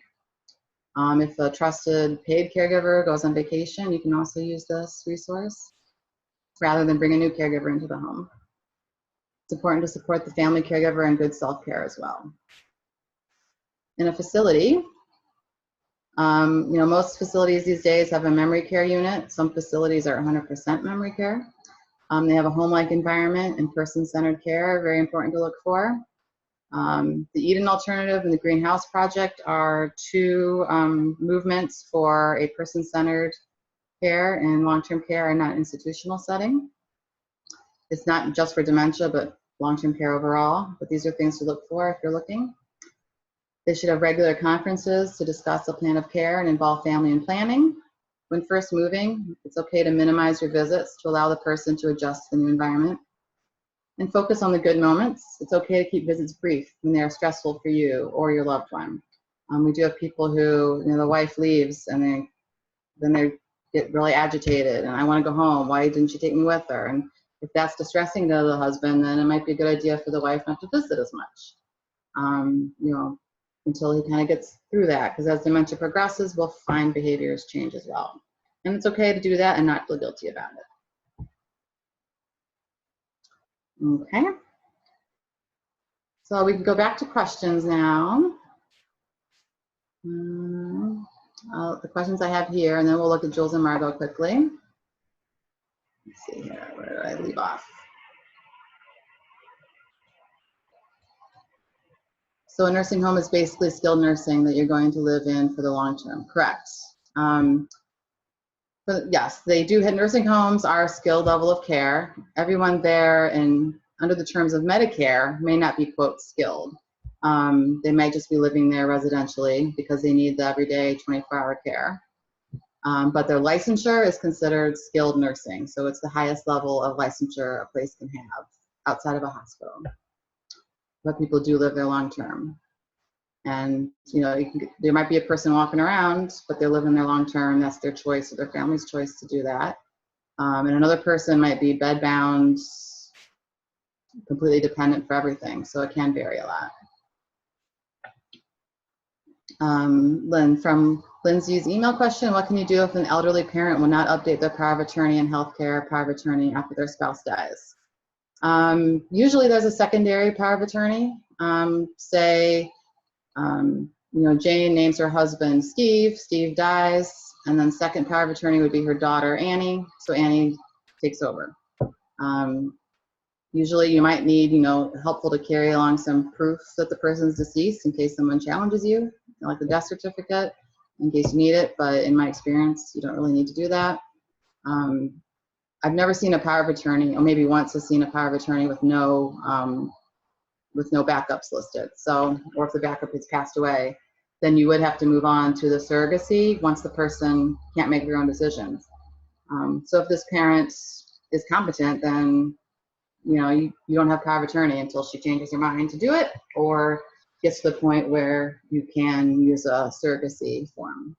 If a trusted paid caregiver goes on vacation, you can also use this resource rather than bring a new caregiver into the home. It's important to support the family caregiver and good self-care as well. In a facility, most facilities these days have a memory care unit. Some facilities are 100% memory care. They have a home-like environment and person-centered care, very important to look for. The Eden Alternative and the Greenhouse Project are two movements for a person-centered care and long-term care in an institutional setting. It's not just for dementia, but long-term care overall, but these are things to look for if you're looking. They should have regular conferences to discuss a plan of care and involve family in planning. When first moving, it's okay to minimize your visits to allow the person to adjust to the new environment. And focus on the good moments. It's okay to keep visits brief when they are stressful for you or your loved one. We do have people who, the wife leaves and then they get really agitated and I want to go home. Why didn't you take me with her? And if that's distressing to the husband, then it might be a good idea for the wife not to visit as much. Until he kind of gets through that, because as dementia progresses, we'll find behaviors change as well. And it's okay to do that and not feel guilty about it. Okay. So we can go back to questions now. The questions I have here, and then we'll look at Jules and Margot quickly. Let's see here, where did I leave off? So a nursing home is basically skilled nursing that you're going to live in for the long term, correct? But yes, they do have nursing homes are a skilled level of care. Everyone there and under the terms of Medicare may not be, quote, skilled. They might just be living there residentially because they need the everyday 24-hour care. But their licensure is considered skilled nursing. So it's the highest level of licensure a place can have outside of a hospital. But people do live there long term. And there might be a person walking around, but they're living there long term. That's their choice or their family's choice to do that. And another person might be bedbound, completely dependent for everything. So it can vary a lot. Lynn, from Lindsay's email question, what can you do if an elderly parent will not update their power of attorney and healthcare power of attorney after their spouse dies? Usually there's a secondary power of attorney. Say Jane names her husband Steve. Steve dies, and then second power of attorney would be her daughter Annie. So Annie takes over. Usually you might need, helpful to carry along some proof that the person's deceased in case someone challenges you, like the death certificate, in case you need it. But in my experience, you don't really need to do that. I've never seen a power of attorney, or maybe once have seen a power of attorney with no backups listed. So, or if the backup has passed away, then you would have to move on to the surrogacy once the person can't make their own decisions. So if this parent is competent, then you don't have power of attorney until she changes her mind to do it or gets to the point where you can use a surrogacy form.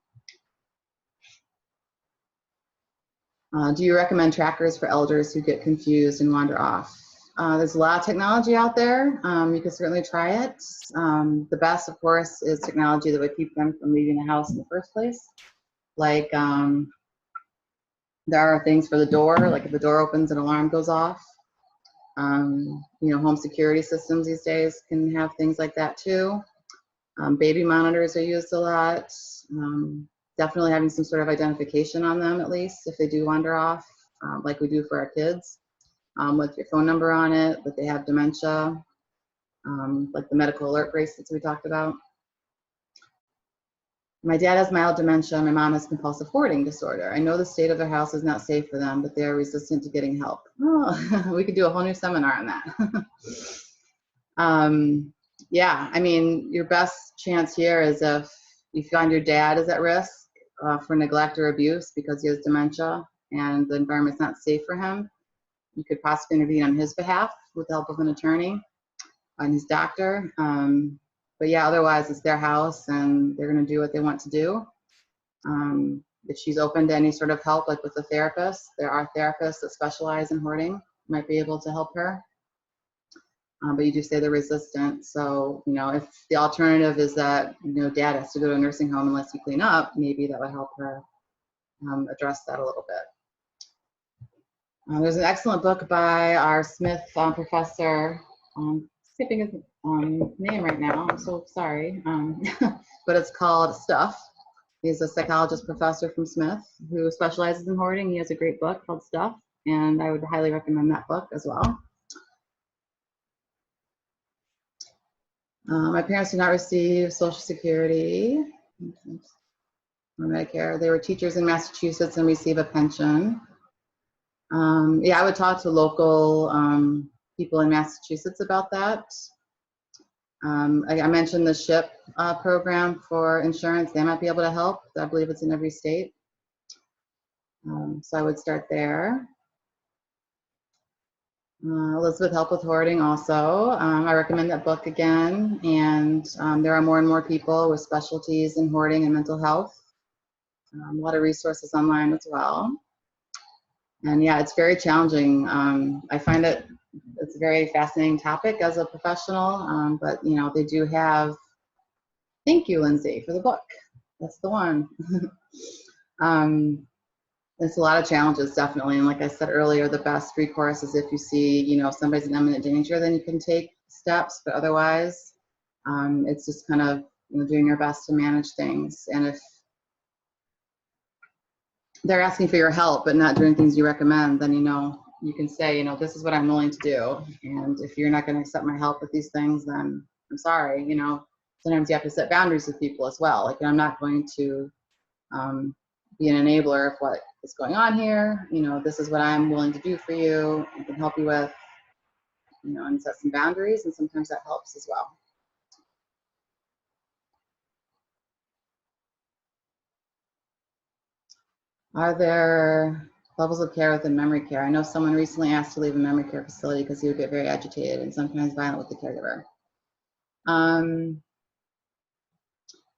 Do you recommend trackers for elders who get confused and wander off? There's a lot of technology out there. You can certainly try it. The best, of course, is technology that would keep them from leaving the house in the first place. Like there are things for the door, like if the door opens, an alarm goes off. Home security systems these days can have things like that too. Baby monitors are used a lot. Definitely having some sort of identification on them, at least if they do wander off, like we do for our kids, with your phone number on it, that they have dementia, like the medical alert bracelets we talked about. My dad has mild dementia. My mom has compulsive hoarding disorder. I know the state of their house is not safe for them, but they are resistant to getting help. Oh, we could do a whole new seminar on that. Yeah, I mean, your best chance here is if you find your dad is at risk for neglect or abuse because he has dementia and the environment's not safe for him, you could possibly intervene on his behalf with the help of an attorney and his doctor. But yeah, otherwise it's their house and they're going to do what they want to do. If she's open to any sort of help, like with a therapist, there are therapists that specialize in hoarding, might be able to help her. But you do say they're resistant. So, if the alternative is that, dad has to go to a nursing home unless you clean up, maybe that would help her address that a little bit. There's an excellent book by our Smith professor. Skipping his name right now, I'm so sorry. But it's called Stuff. He's a psychologist professor from Smith who specializes in hoarding. He has a great book called Stuff, and I would highly recommend that book as well. My parents did not receive Social Security or Medicare. They were teachers in Massachusetts and receive a pension. Yeah, I would talk to local people in Massachusetts about that. I mentioned the SHIP program for insurance. They might be able to help. I believe it's in every state. So I would start there. Elizabeth Help with Hoarding also. I recommend that book again. And there are more and more people with specialties in hoarding and mental health. A lot of resources online as well. And yeah, it's very challenging. I find it's a very fascinating topic as a professional, but they do have, thank you, Lindsay, for the book. That's the one. There's a lot of challenges, definitely. And like I said earlier, the best recourse is if you see, somebody's in imminent danger, then you can take steps. But otherwise, it's just kind of doing your best to manage things. And if they're asking for your help but not doing things you recommend, then you can say, this is what I'm willing to do. And if you're not going to accept my help with these things, then I'm sorry. Sometimes you have to set boundaries with people as well. Like, I'm not going to be an enabler of what is going on here. This is what I'm willing to do for you. I can help you with, and set some boundaries, and sometimes that helps as well. Are there levels of care within memory care? I know someone recently asked to leave a memory care facility because he would get very agitated and sometimes violent with the caregiver.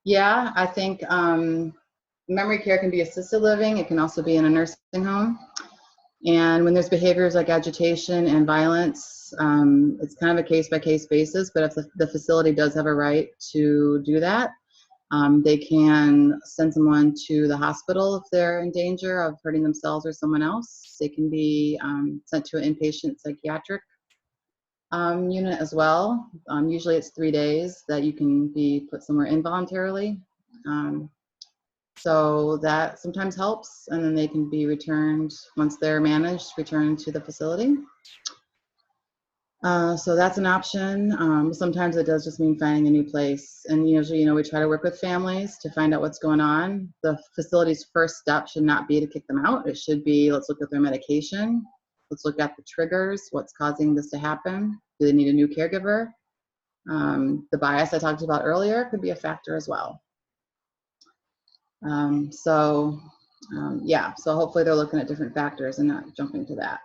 Yeah, I think memory care can be assisted living. It can also be in a nursing home. And when there's behaviors like agitation and violence, it's kind of a case-by-case basis, but if the facility does have a right to do that, they can send someone to the hospital if they're in danger of hurting themselves or someone else. They can be sent to an inpatient psychiatric unit as well. Usually it's 3 days that you can be put somewhere involuntarily. So that sometimes helps, and then they can be returned once they're managed, returned to the facility. So that's an option. Sometimes it does just mean finding a new place. And usually, we try to work with families to find out what's going on. The facility's first step should not be to kick them out. It should be, let's look at their medication. Let's look at the triggers. What's causing this to happen? Do they need a new caregiver? The bias I talked about earlier could be a factor as well. Yeah, so hopefully they're looking at different factors and not jumping to that.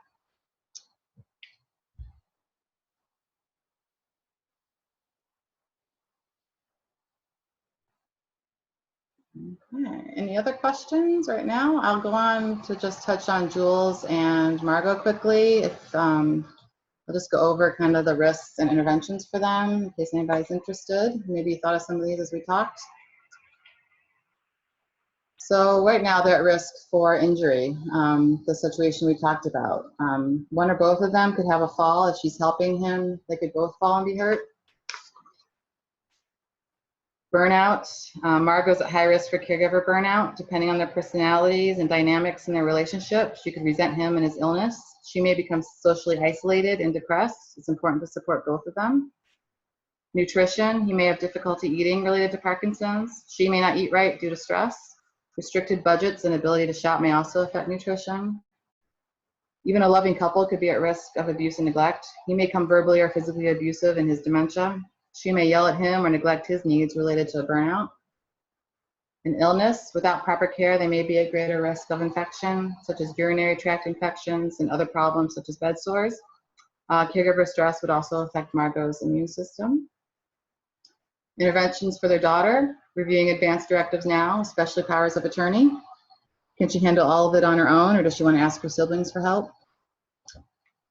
Okay, any other questions right now? I'll go on to just touch on Jules and Margot quickly. I'll just go over kind of the risks and interventions for them in case anybody's interested. Maybe you thought of some of these as we talked. So right now they're at risk for injury, the situation we talked about. One or both of them could have a fall. If she's helping him, they could both fall and be hurt. Burnout. Margot's at high risk for caregiver burnout, depending on their personalities and dynamics in their relationship. She could resent him and his illness. She may become socially isolated and depressed. It's important to support both of them. Nutrition. He may have difficulty eating related to Parkinson's. She may not eat right due to stress. Restricted budgets and ability to shop may also affect nutrition. Even a loving couple could be at risk of abuse and neglect. He may become verbally or physically abusive in his dementia. She may yell at him or neglect his needs related to burnout. An illness, without proper care, they may be at greater risk of infection, such as urinary tract infections and other problems such as bed sores. Caregiver stress would also affect Margot's immune system. Interventions for their daughter, reviewing advanced directives now, especially powers of attorney. Can she handle all of it on her own, or does she want to ask her siblings for help?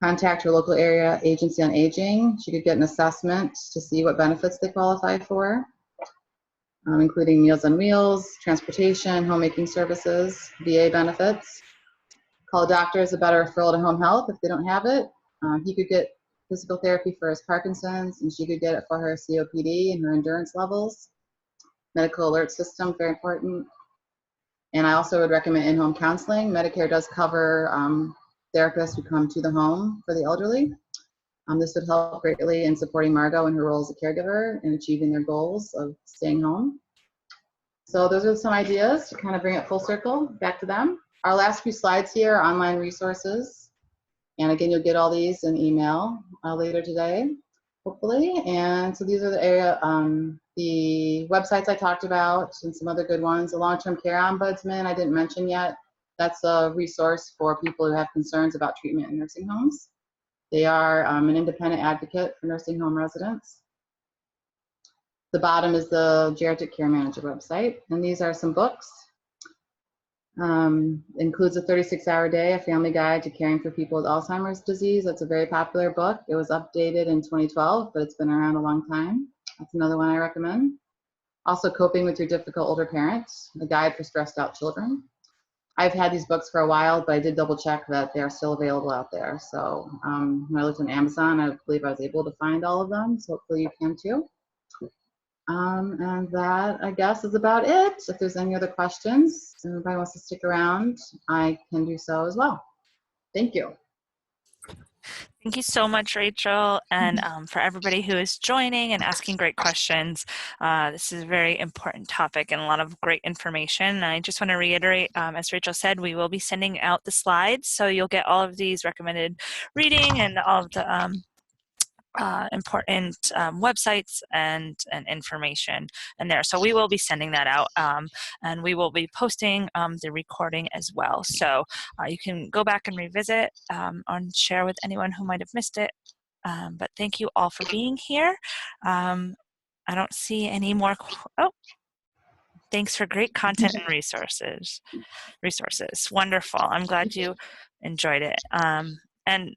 Contact her local area agency on aging. She could get an assessment to see what benefits they qualify for, including Meals on Wheels, transportation, homemaking services, VA benefits. Call a doctor as a better referral to home health if they don't have it. He could get physical therapy for his Parkinson's, and she could get it for her COPD and her endurance levels. Medical alert system, very important. And I also would recommend in-home counseling. Medicare does cover therapists who come to the home for the elderly. This would help greatly in supporting Margot in her role as a caregiver and achieving their goals of staying home. So those are some ideas to kind of bring it full circle back to them. Our last few slides here are online resources. And again, you'll get all these in email later today, hopefully. And so these are the websites I talked about and some other good ones. The Long-Term Care Ombudsman I didn't mention yet. That's a resource for people who have concerns about treatment in nursing homes. They are an independent advocate for nursing home residents. The bottom is the Geriatric Care Manager website. And these are some books. Includes a 36-hour day, a family guide to caring for people with Alzheimer's disease. That's a very popular book. It was updated in 2012, but it's been around a long time. That's another one I recommend. Also, Coping with Your Difficult Older Parents, a guide for stressed out children. I've had these books for a while, but I did double check that they are still available out there. So when I looked on Amazon, I believe I was able to find all of them. So hopefully you can too. And that, I guess, is about it. If there's any other questions, if anybody wants to stick around, I can do so as well. Thank you. Thank you so much, Rachel, and for everybody who is joining and asking great questions. This is a very important topic and a lot of great information. And I just want to reiterate, as Rachel said, we will be sending out the slides, so you'll get all of these recommended reading and all of the important websites and information in there. So we will be sending that out, and we will be posting the recording as well. So you can go back and revisit and share with anyone who might have missed it. But thank you all for being here. I don't see any more. Oh, thanks for great content and resources. Wonderful. I'm glad you enjoyed it. And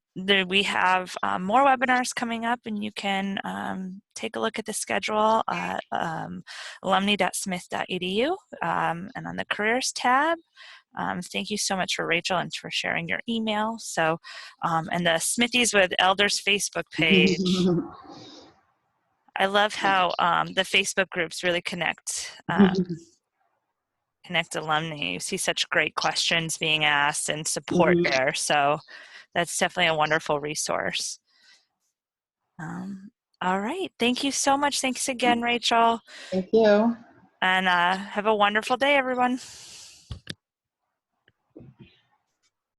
we have more webinars coming up, and you can take a look at the schedule at alumni.smith.edu and on the careers tab. Thank you so much for Rachel and for sharing your email. So, and the Smithies with Elders Facebook page. I love how the Facebook groups really connect alumni. You see such great questions being asked and support there. So that's definitely a wonderful resource. All right. Thank you so much. Thanks again, Rachel. Thank you. And have a wonderful day, everyone.